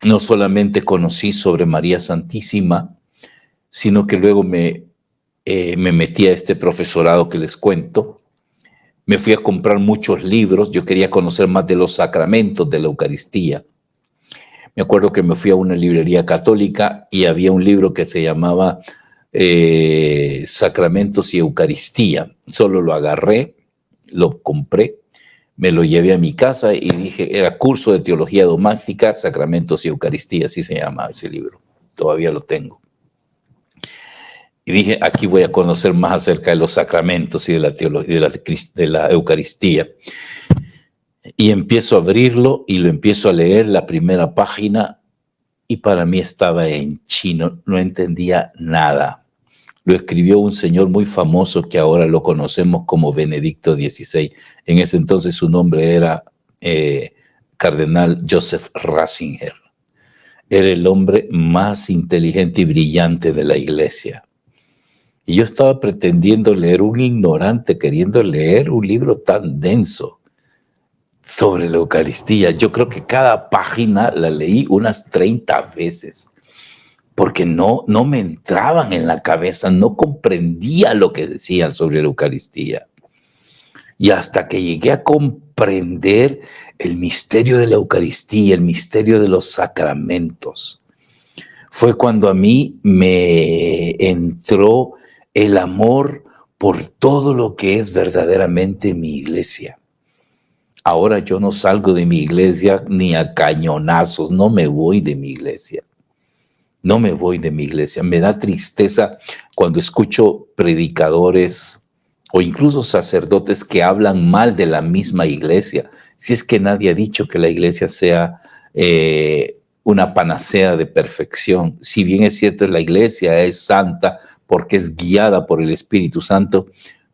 No solamente conocí sobre María Santísima, sino que luego me metí a este profesorado que les cuento. Me fui a comprar muchos libros. Yo quería conocer más de los sacramentos de la Eucaristía. Me acuerdo que me fui a una librería católica y había un libro que se llamaba Sacramentos y Eucaristía. Solo lo agarré, lo compré, me lo llevé a mi casa y dije, era curso de teología dogmática, Sacramentos y Eucaristía, así se llama ese libro. Todavía lo tengo. Y dije, aquí voy a conocer más acerca de los sacramentos y de la teología, de la Eucaristía. Y empiezo a abrirlo y lo empiezo a leer la primera página y para mí estaba en chino, no entendía nada. Lo escribió un señor muy famoso que ahora lo conocemos como Benedicto XVI. En ese entonces su nombre era Cardenal Joseph Ratzinger. Era el hombre más inteligente y brillante de la iglesia. Y yo estaba pretendiendo leer, un ignorante queriendo leer un libro tan denso sobre la Eucaristía. Yo creo que cada página la leí unas 30 veces. Porque no me entraban en la cabeza, no comprendía lo que decían sobre la Eucaristía. Y hasta que llegué a comprender el misterio de la Eucaristía, el misterio de los sacramentos, fue cuando a mí me entró el amor por todo lo que es verdaderamente mi iglesia. Ahora yo no salgo de mi iglesia ni a cañonazos, no me voy de mi iglesia. No me voy de mi iglesia. Me da tristeza cuando escucho predicadores o incluso sacerdotes que hablan mal de la misma iglesia. Si es que nadie ha dicho que la iglesia sea una panacea de perfección. Si bien es cierto, la iglesia es santa porque es guiada por el Espíritu Santo,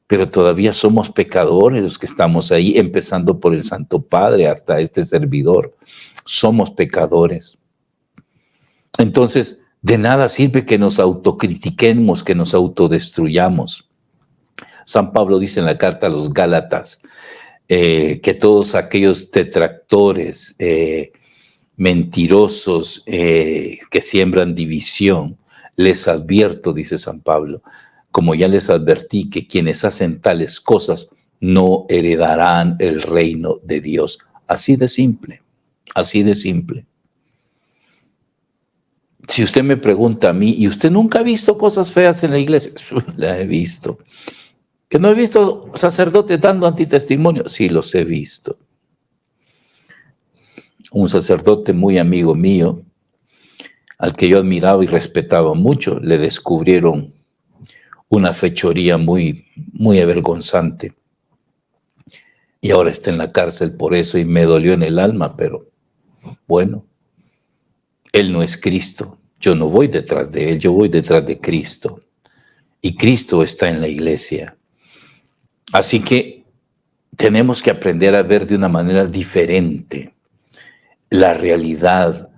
pero todavía somos pecadores los que estamos ahí, empezando por el Santo Padre hasta este servidor. Somos pecadores. Entonces, de nada sirve que nos autocritiquemos, que nos autodestruyamos. San Pablo dice en la carta a los Gálatas que todos aquellos detractores, mentirosos, que siembran división, les advierto, dice San Pablo, como ya les advertí, que quienes hacen tales cosas no heredarán el reino de Dios. Así de simple, así de simple. Si usted me pregunta a mí, ¿y usted nunca ha visto cosas feas en la iglesia? La he visto. ¿Que no he visto sacerdotes dando antitestimonio? Sí, los he visto. Un sacerdote muy amigo mío, al que yo admiraba y respetaba mucho, le descubrieron una fechoría muy, muy avergonzante. Y ahora está en la cárcel por eso y me dolió en el alma, pero bueno, él no es Cristo. Yo no voy detrás de él, yo voy detrás de Cristo. Y Cristo está en la iglesia. Así que tenemos que aprender a ver de una manera diferente la realidad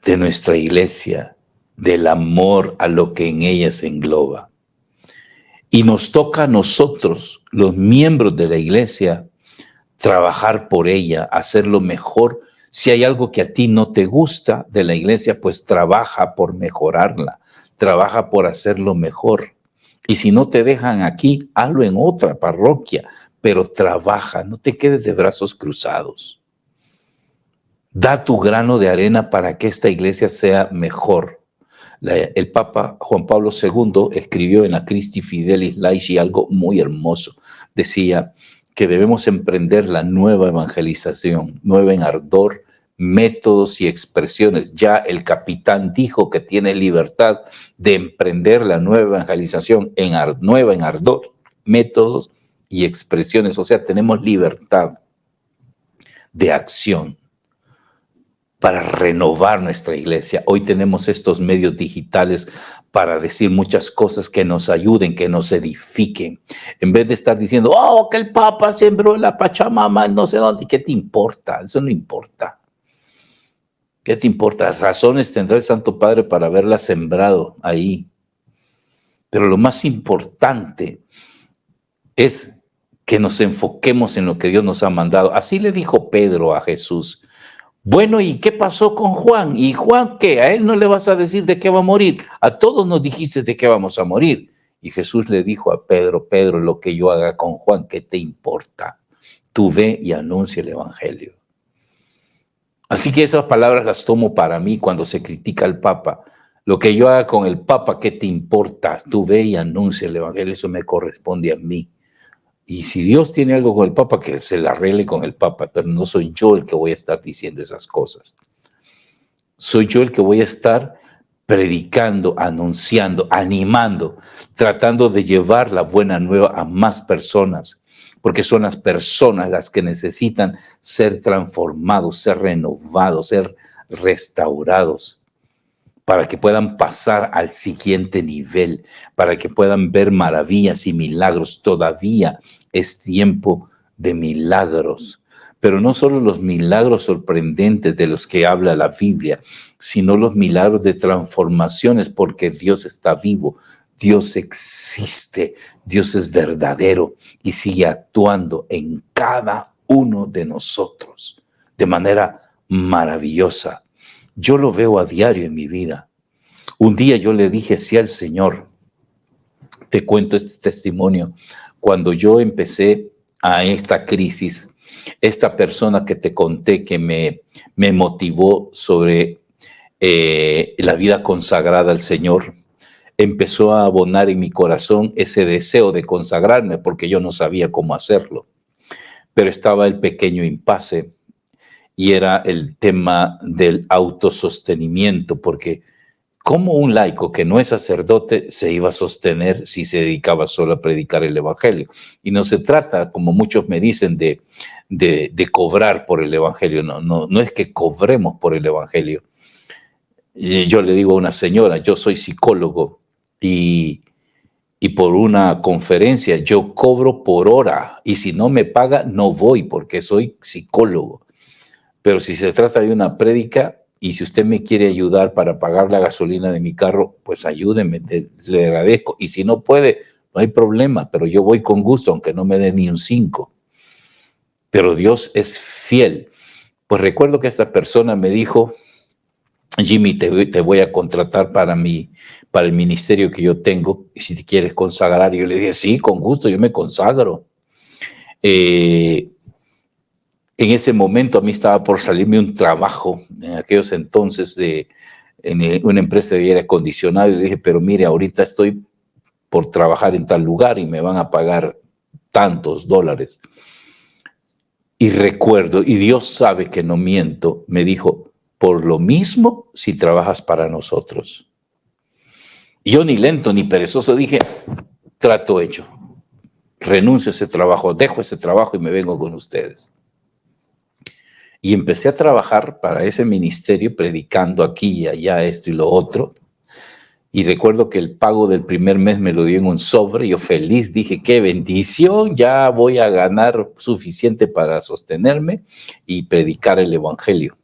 de nuestra iglesia, del amor a lo que en ella se engloba. Y nos toca a nosotros, los miembros de la iglesia, trabajar por ella, hacerlo mejor. Si hay algo que a ti no te gusta de la iglesia, pues trabaja por mejorarla, trabaja por hacerlo mejor. Y si no te dejan aquí, hazlo en otra parroquia, pero trabaja, no te quedes de brazos cruzados. Da tu grano de arena para que esta iglesia sea mejor. El Papa Juan Pablo II escribió en la Christi Fidelis Laici algo muy hermoso. Decía que debemos emprender la nueva evangelización, nueva en ardor, métodos y expresiones. Ya el capitán dijo que tiene libertad de emprender la nueva evangelización nueva en ardor, métodos y expresiones. O sea, tenemos libertad de acción para renovar nuestra iglesia. Hoy tenemos estos medios digitales para decir muchas cosas que nos ayuden, que nos edifiquen. En vez de estar diciendo, oh, que el Papa sembró la Pachamama, no sé dónde. ¿Qué te importa? Eso no importa. ¿Qué te importa? Razones tendrá el Santo Padre para haberla sembrado ahí. Pero lo más importante es que nos enfoquemos en lo que Dios nos ha mandado. Así le dijo Pedro a Jesús. Bueno, ¿y qué pasó con Juan? ¿Y Juan qué? ¿A él no le vas a decir de qué va a morir? A todos nos dijiste de qué vamos a morir. Y Jesús le dijo a Pedro, Pedro, lo que yo haga con Juan, ¿qué te importa? Tú ve y anuncia el evangelio. Así que esas palabras las tomo para mí cuando se critica al Papa. Lo que yo haga con el Papa, ¿qué te importa? Tú ve y anuncia el evangelio, eso me corresponde a mí. Y si Dios tiene algo con el Papa, que se la arregle con el Papa, pero no soy yo el que voy a estar diciendo esas cosas. Soy yo el que voy a estar predicando, anunciando, animando, tratando de llevar la buena nueva a más personas, porque son las personas las que necesitan ser transformados, ser renovados, ser restaurados, para que puedan pasar al siguiente nivel, para que puedan ver maravillas y milagros. Todavía es tiempo de milagros, pero no solo los milagros sorprendentes de los que habla la Biblia, sino los milagros de transformaciones, porque Dios está vivo, Dios existe, Dios es verdadero y sigue actuando en cada uno de nosotros de manera maravillosa. Yo lo veo a diario en mi vida. Un día yo le dije sí al Señor. Te cuento este testimonio. Cuando yo empecé a esta crisis, esta persona que te conté que me motivó sobre la vida consagrada al Señor, empezó a abonar en mi corazón ese deseo de consagrarme, porque yo no sabía cómo hacerlo. Pero estaba el pequeño impasse y era el tema del autosostenimiento, porque ¿cómo un laico que no es sacerdote se iba a sostener si se dedicaba solo a predicar el evangelio? Y no se trata, como muchos me dicen, de cobrar por el evangelio. No es que cobremos por el evangelio. Y yo le digo a una señora, yo soy psicólogo y por una conferencia yo cobro por hora, y si no me paga no voy porque soy psicólogo. Pero si se trata de una prédica y si usted me quiere ayudar para pagar la gasolina de mi carro, pues ayúdeme, le agradezco. Y si no puede, no hay problema, pero yo voy con gusto, aunque no me dé ni un 5. Pero Dios es fiel. Pues recuerdo que esta persona me dijo, Jimmy, te voy a contratar para el ministerio que yo tengo, y si te quieres consagrar. Y yo le dije, sí, con gusto, yo me consagro. En ese momento a mí estaba por salirme un trabajo, en aquellos entonces, en una empresa de aire acondicionado, y le dije, pero mire, ahorita estoy por trabajar en tal lugar y me van a pagar tantos dólares. Y recuerdo, y Dios sabe que no miento, me dijo, por lo mismo si trabajas para nosotros. Y yo ni lento ni perezoso dije, trato hecho, renuncio a ese trabajo, dejo ese trabajo y me vengo con ustedes. Y empecé a trabajar para ese ministerio, predicando aquí y allá esto y lo otro. Y recuerdo que el pago del primer mes me lo dio en un sobre. Yo feliz dije, qué bendición, ya voy a ganar suficiente para sostenerme y predicar el evangelio.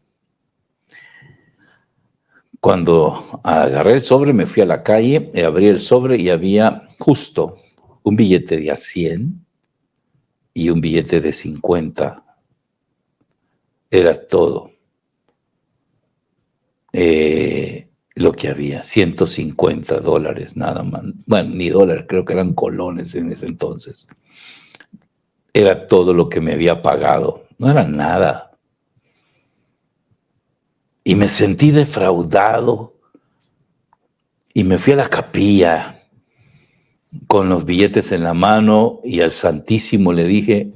Cuando agarré el sobre, me fui a la calle, abrí el sobre y había justo un billete de a 100 y un billete de 50. Era todo lo que había, $150, nada más. Bueno, ni dólares, creo que eran colones en ese entonces. Era todo lo que me había pagado, no era nada. Y me sentí defraudado y me fui a la capilla con los billetes en la mano y al Santísimo le dije,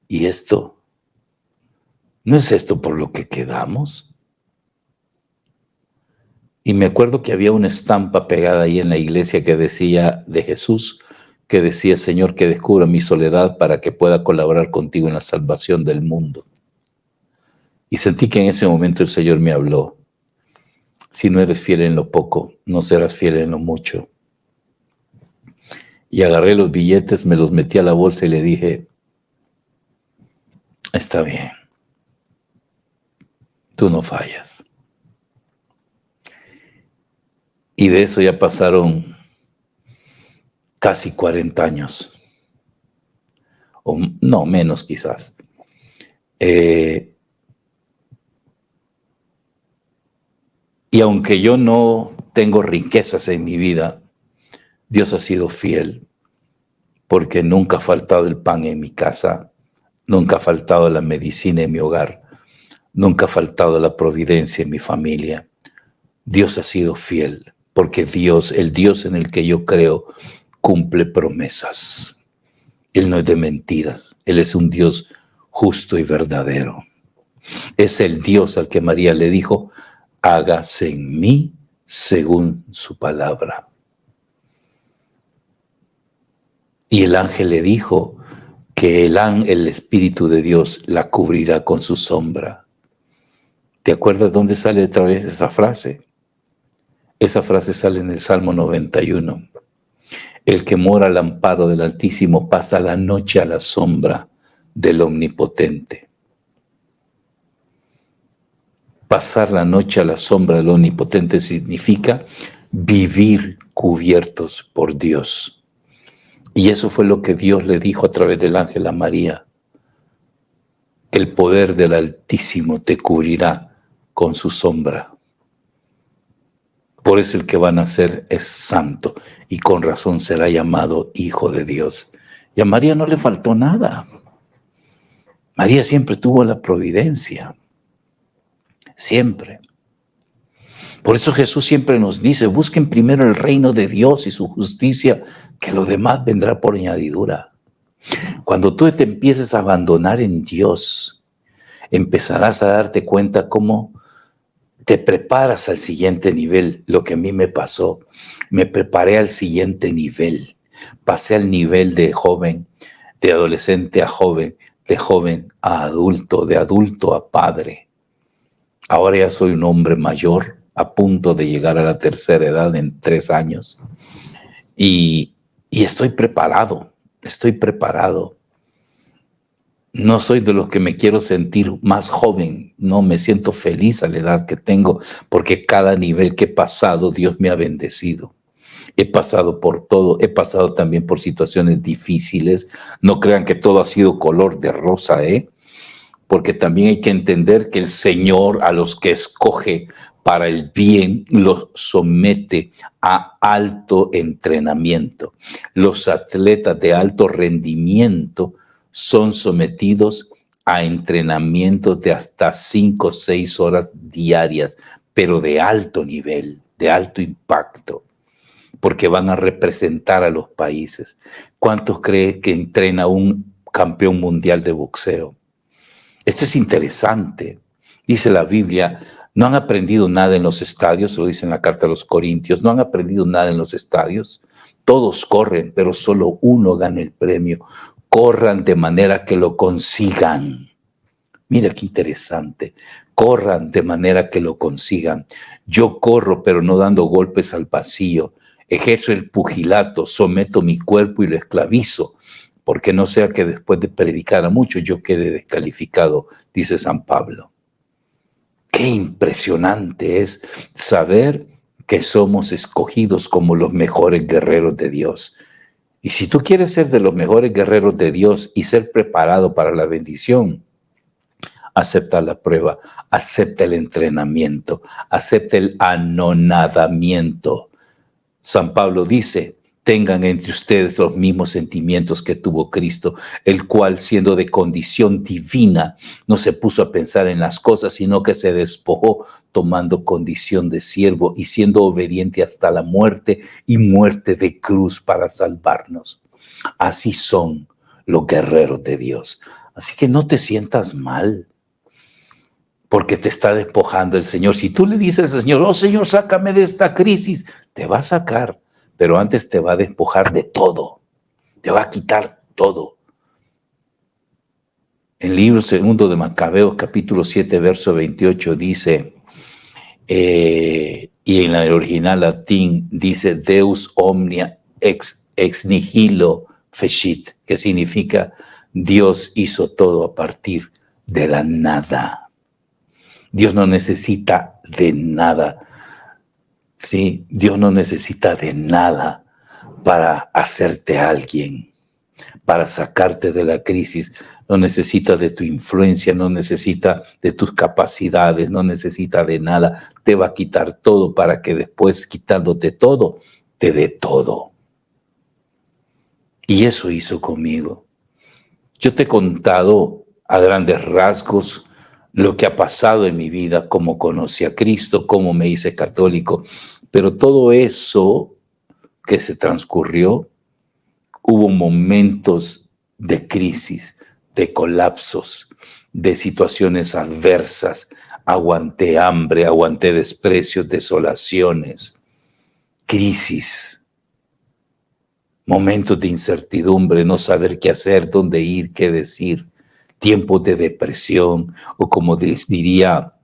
¿y esto? ¿No es esto por lo que quedamos? Y me acuerdo que había una estampa pegada ahí en la iglesia que decía, de Jesús, que decía, Señor, que descubra mi soledad para que pueda colaborar contigo en la salvación del mundo. Y sentí que en ese momento el Señor me habló, si no eres fiel en lo poco, no serás fiel en lo mucho. Y agarré los billetes, me los metí a la bolsa y le dije, está bien, tú no fallas. Y de eso ya pasaron casi 40 años, o no, menos quizás. Y aunque yo no tengo riquezas en mi vida, Dios ha sido fiel, porque nunca ha faltado el pan en mi casa, nunca ha faltado la medicina en mi hogar, nunca ha faltado la providencia en mi familia. Dios ha sido fiel, porque Dios, el Dios en el que yo creo, cumple promesas. Él no es de mentiras, Él es un Dios justo y verdadero. Es el Dios al que María le dijo, hágase en mí según su palabra. Y el ángel le dijo que el Espíritu de Dios la cubrirá con su sombra. ¿Te acuerdas dónde sale otra vez esa frase? Esa frase sale en el Salmo 91. El que mora al amparo del Altísimo pasa la noche a la sombra del Omnipotente. Pasar la noche a la sombra del Omnipotente significa vivir cubiertos por Dios. Y eso fue lo que Dios le dijo a través del ángel a María. El poder del Altísimo te cubrirá con su sombra. Por eso el que va a nacer es santo y con razón será llamado Hijo de Dios. Y a María no le faltó nada. María siempre tuvo la providencia. Siempre. Por eso Jesús siempre nos dice, busquen primero el reino de Dios y su justicia, que lo demás vendrá por añadidura. Cuando tú te empieces a abandonar en Dios, empezarás a darte cuenta cómo te preparas al siguiente nivel. Lo que a mí me pasó, me preparé al siguiente nivel. Pasé al nivel de joven, de adolescente a joven, de joven a adulto, de adulto a padre. Ahora ya soy un hombre mayor, a punto de llegar a la tercera edad en 3 años. Y estoy preparado, estoy preparado. No soy de los que me quiero sentir más joven, no, me siento feliz a la edad que tengo, porque cada nivel que he pasado, Dios me ha bendecido. He pasado por todo, he pasado también por situaciones difíciles. No crean que todo ha sido color de rosa, porque también hay que entender que el Señor a los que escoge para el bien los somete a alto entrenamiento. Los atletas de alto rendimiento son sometidos a entrenamientos de hasta 5 o 6 horas diarias, pero de alto nivel, de alto impacto, porque van a representar a los países. ¿Cuántos creen que entrena un campeón mundial de boxeo? Esto es interesante. Dice la Biblia, no han aprendido nada en los estadios, lo dice en la carta a los Corintios, no han aprendido nada en los estadios. Todos corren, pero solo uno gana el premio. Corran de manera que lo consigan. Mira qué interesante. Corran de manera que lo consigan. Yo corro, pero no dando golpes al vacío. Ejerzo el pugilato, someto mi cuerpo y lo esclavizo, porque no sea que después de predicar a muchos yo quede descalificado, dice San Pablo. Qué impresionante es saber que somos escogidos como los mejores guerreros de Dios. Y si tú quieres ser de los mejores guerreros de Dios y ser preparado para la bendición, acepta la prueba, acepta el entrenamiento, acepta el anonadamiento. San Pablo dice, tengan entre ustedes los mismos sentimientos que tuvo Cristo, el cual, siendo de condición divina, no se puso a pensar en las cosas, sino que se despojó, tomando condición de siervo y siendo obediente hasta la muerte y muerte de cruz para salvarnos. Así son los guerreros de Dios. Así que no te sientas mal, porque te está despojando el Señor. Si tú le dices al Señor, oh Señor, sácame de esta crisis, te va a sacar. Pero antes te va a despojar de todo, te va a quitar todo. El libro segundo de Macabeos, capítulo 7, verso 28, dice, y en el original latín dice, Deus omnia ex nihilo fecit, que significa, Dios hizo todo a partir de la nada. Dios no necesita de nada. Sí, Dios no necesita de nada para hacerte alguien, para sacarte de la crisis. No necesita de tu influencia, no necesita de tus capacidades, no necesita de nada. Te va a quitar todo para que después, quitándote todo, te dé todo. Y eso hizo conmigo. Yo te he contado a grandes rasgos lo que ha pasado en mi vida, cómo conocí a Cristo, cómo me hice católico. Pero todo eso que se transcurrió, hubo momentos de crisis, de colapsos, de situaciones adversas. Aguanté hambre, aguanté desprecios, desolaciones, crisis, momentos de incertidumbre, no saber qué hacer, dónde ir, qué decir, tiempos de depresión, o como diría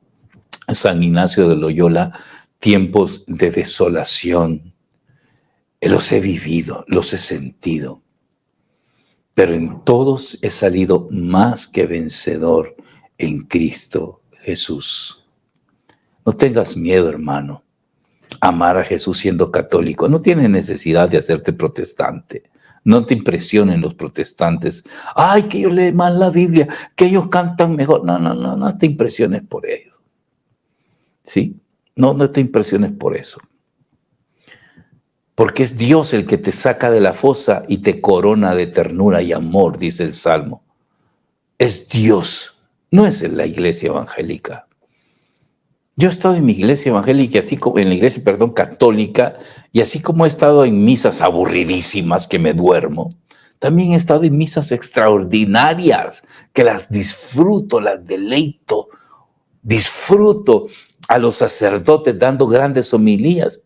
San Ignacio de Loyola, tiempos de desolación. Los he vivido, los he sentido, pero en todos he salido más que vencedor en Cristo Jesús. No tengas miedo, hermano. Amar a Jesús siendo católico. No tienes necesidad de hacerte protestante. No te impresionen los protestantes. Ay, que ellos leen más la Biblia, que ellos cantan mejor. No te impresiones por ellos. ¿Sí? No te impresiones por eso. Porque es Dios el que te saca de la fosa y te corona de ternura y amor, dice el Salmo. Es Dios, no es la iglesia evangélica. Yo he estado en mi iglesia evangélica, así como en la iglesia, perdón, católica, y así como he estado en misas aburridísimas que me duermo, también he estado en misas extraordinarias que las disfruto, las deleito, disfruto a los sacerdotes dando grandes homilías.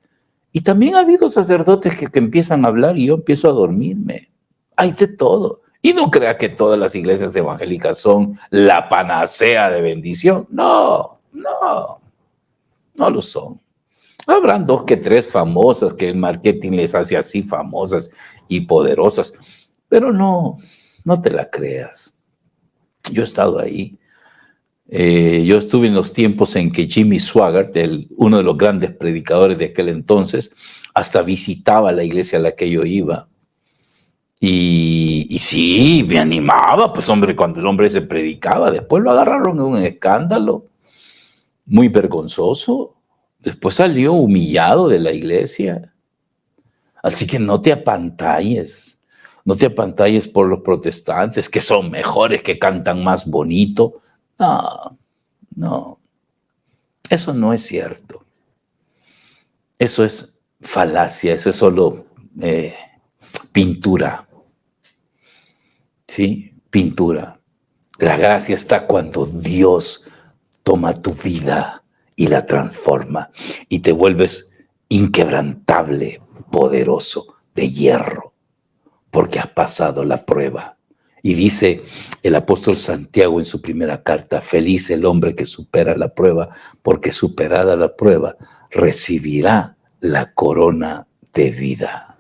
Y también ha habido sacerdotes que empiezan a hablar y yo empiezo a dormirme. Hay de todo. Y no crea que todas las iglesias evangélicas son la panacea de bendición. No, no, no lo son. Habrán dos que tres famosas que el marketing les hace así famosas y poderosas, pero no, no te la creas. Yo he estado ahí. Yo estuve en los tiempos en que Jimmy Swaggart, uno de los grandes predicadores de aquel entonces, hasta visitaba la iglesia a la que yo iba. Y sí, me animaba, pues hombre, cuando el hombre se predicaba. Después lo agarraron en un escándalo muy vergonzoso. Después salió humillado de la iglesia. Así que no te apantalles. No te apantalles por los protestantes, que son mejores, que cantan más bonito. No, no. Eso no es cierto. Eso es falacia, eso es solo pintura. ¿Sí? Pintura. La gracia está cuando Dios toma tu vida y la transforma y te vuelves inquebrantable, poderoso, de hierro, porque has pasado la prueba. Y dice el apóstol Santiago en su primera carta: feliz el hombre que supera la prueba, porque superada la prueba recibirá la corona de vida.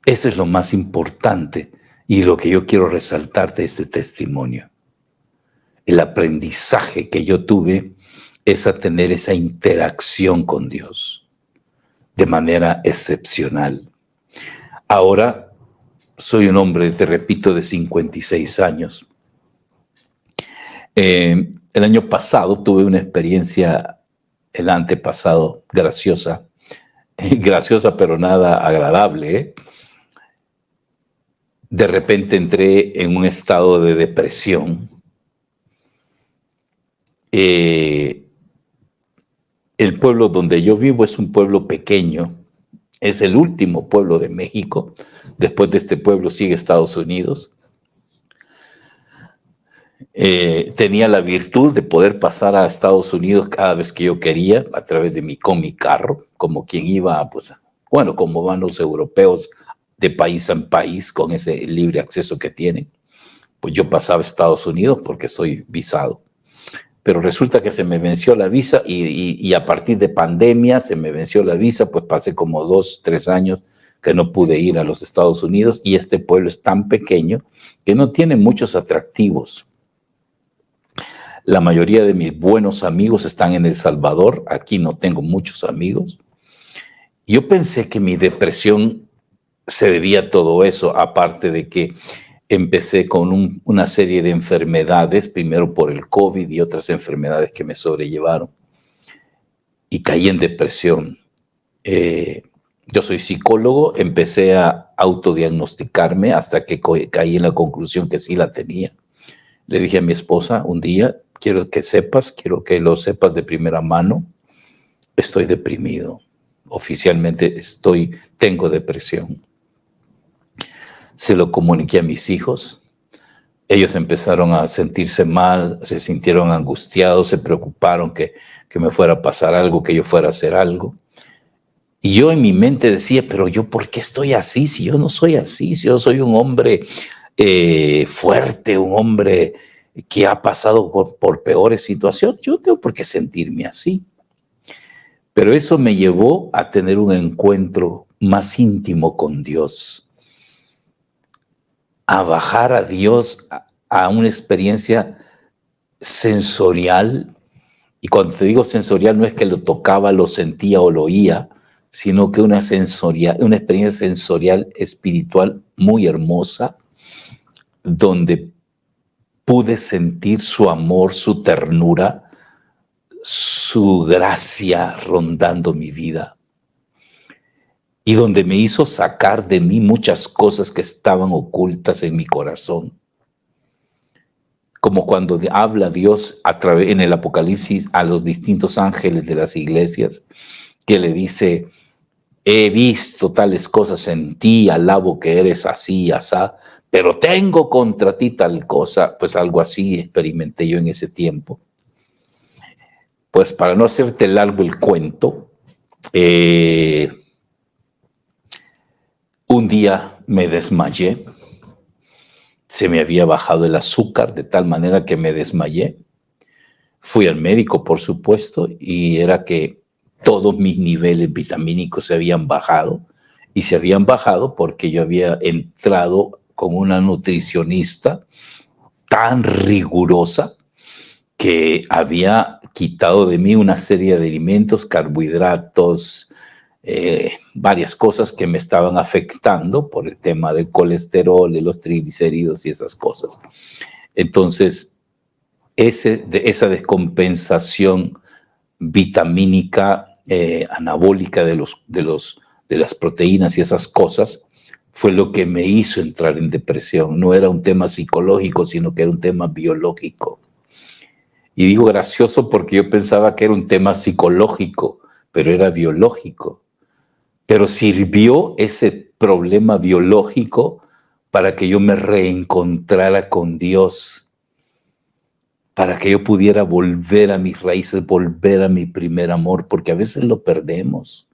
Eso es lo más importante y lo que yo quiero resaltar de este testimonio. El aprendizaje que yo tuve es a tener esa interacción con Dios de manera excepcional. Ahora soy un hombre, te repito, de 56 años. El año pasado tuve una experiencia, el antepasado, graciosa, pero nada agradable, ¿eh? De repente entré en un estado de depresión. El pueblo donde yo vivo es un pueblo pequeño, es el último pueblo de México. Después de este pueblo sigue Estados Unidos. Tenía la virtud de poder pasar a Estados Unidos cada vez que yo quería a través de con mi carro, como quien iba, pues, bueno, como van los europeos de país en país con ese libre acceso que tienen. Pues yo pasaba a Estados Unidos porque soy visado. Pero resulta que se me venció la visa y a partir de pandemia se me venció la visa, pues pasé como 2, 3 años que no pude ir a los Estados Unidos y este pueblo es tan pequeño que no tiene muchos atractivos. La mayoría de mis buenos amigos están en El Salvador, aquí no tengo muchos amigos. Yo pensé que mi depresión se debía a todo eso, aparte de que empecé con una serie de enfermedades, primero por el COVID y otras enfermedades que me sobrellevaron, y caí en depresión. Yo soy psicólogo, empecé a autodiagnosticarme hasta que caí en la conclusión que sí la tenía. Le dije a mi esposa un día: quiero que lo sepas de primera mano, estoy deprimido. Oficialmente tengo depresión. Se lo comuniqué a mis hijos. Ellos empezaron a sentirse mal, se sintieron angustiados, se preocuparon que me fuera a pasar algo, que yo fuera a hacer algo. Y yo en mi mente decía: pero yo, ¿por qué estoy así? Si yo no soy así, si yo soy un hombre fuerte, un hombre que ha pasado por peores situaciones, yo no tengo por qué sentirme así. Pero eso me llevó a tener un encuentro más íntimo con Dios, a bajar a Dios a una experiencia sensorial. Y cuando te digo sensorial, no es que lo tocaba, lo sentía o lo oía, sino que una experiencia sensorial espiritual muy hermosa, donde pude sentir su amor, su ternura, su gracia rondando mi vida, y donde me hizo sacar de mí muchas cosas que estaban ocultas en mi corazón, como cuando habla Dios en el Apocalipsis a los distintos ángeles de las iglesias, que le dice: he visto tales cosas en ti, alabo que eres así, asá, pero tengo contra ti tal cosa. Pues algo así experimenté yo en ese tiempo. Pues para no hacerte largo el cuento, un día me desmayé, se me había bajado el azúcar de tal manera que me desmayé. Fui al médico, por supuesto, y era que todos mis niveles vitamínicos se habían bajado, y se habían bajado porque yo había entrado con una nutricionista tan rigurosa que había quitado de mí una serie de alimentos, carbohidratos, varias cosas que me estaban afectando por el tema del colesterol, de los triglicéridos y esas cosas. Entonces, esa descompensación vitamínica, anabólica de las proteínas y esas cosas, fue lo que me hizo entrar en depresión. No era un tema psicológico, sino que era un tema biológico. Y digo gracioso porque yo pensaba que era un tema psicológico, pero era biológico. Pero sirvió ese problema biológico para que yo me reencontrara con Dios, para que yo pudiera volver a mis raíces, volver a mi primer amor, porque a veces lo perdemos.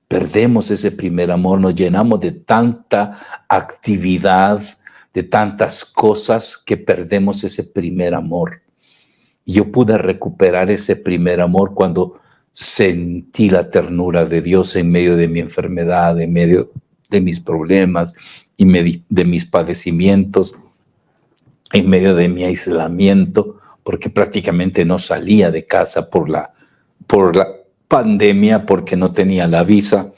Perdemos ese primer amor, nos llenamos de tanta actividad, de tantas cosas, que perdemos ese primer amor. Y yo pude recuperar ese primer amor cuando sentí la ternura de Dios en medio de mi enfermedad, en medio de mis problemas y de mis padecimientos, en medio de mi aislamiento, porque prácticamente no salía de casa por la pandemia, porque no tenía la visa,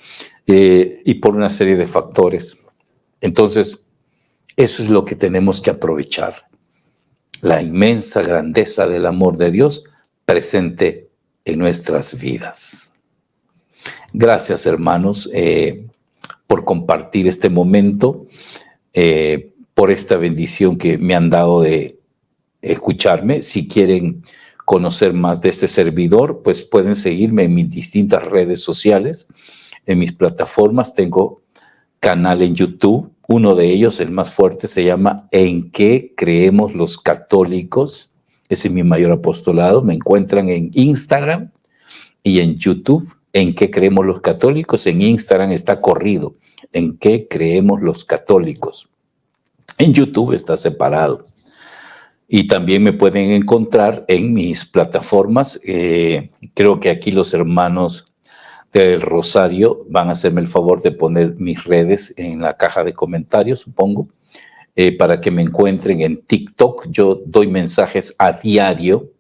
y por una serie de factores. Entonces, eso es lo que tenemos que aprovechar. La inmensa grandeza del amor de Dios presente en nuestras vidas. Gracias, hermanos, por compartir este momento, por esta bendición que me han dado de escucharme. Si quieren conocer más de este servidor, pues pueden seguirme en mis distintas redes sociales, en mis plataformas. Tengo canal en YouTube. Uno de ellos, el más fuerte, se llama ¿En qué creemos los católicos? Ese es mi mayor apostolado. Me encuentran en Instagram y en YouTube. ¿En qué creemos los católicos? En Instagram está corrido. ¿En qué creemos los católicos? En YouTube está separado. Y también me pueden encontrar en mis plataformas. Creo que aquí los hermanos del Rosario van a hacerme el favor de poner mis redes en la caja de comentarios, supongo, para que me encuentren en TikTok. Yo doy mensajes a diario,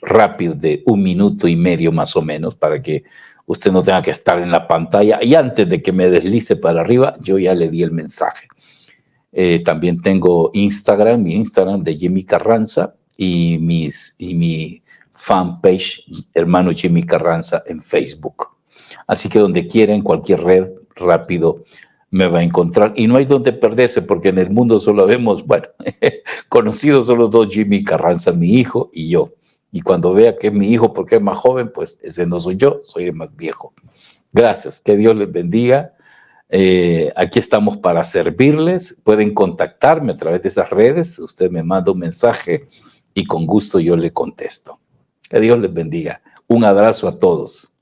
rápido, de 1 minuto y medio más o menos, para que usted no tenga que estar en la pantalla. Y antes de que me deslice para arriba, yo ya le di el mensaje. También tengo Instagram, mi Instagram de Jimmy Carranza, y mi fanpage, hermano Jimmy Carranza, en Facebook. Así que donde quiera, en cualquier red, rápido me va a encontrar. Y no hay donde perderse, porque en el mundo solo vemos, bueno, conocidos solo 2, Jimmy Carranza, mi hijo, y yo. Y cuando vea que es mi hijo porque es más joven, pues ese no soy yo, soy el más viejo. Gracias, que Dios les bendiga. Aquí estamos para servirles. Pueden contactarme a través de esas redes. Usted me manda un mensaje y con gusto yo le contesto. Que Dios les bendiga. Un abrazo a todos.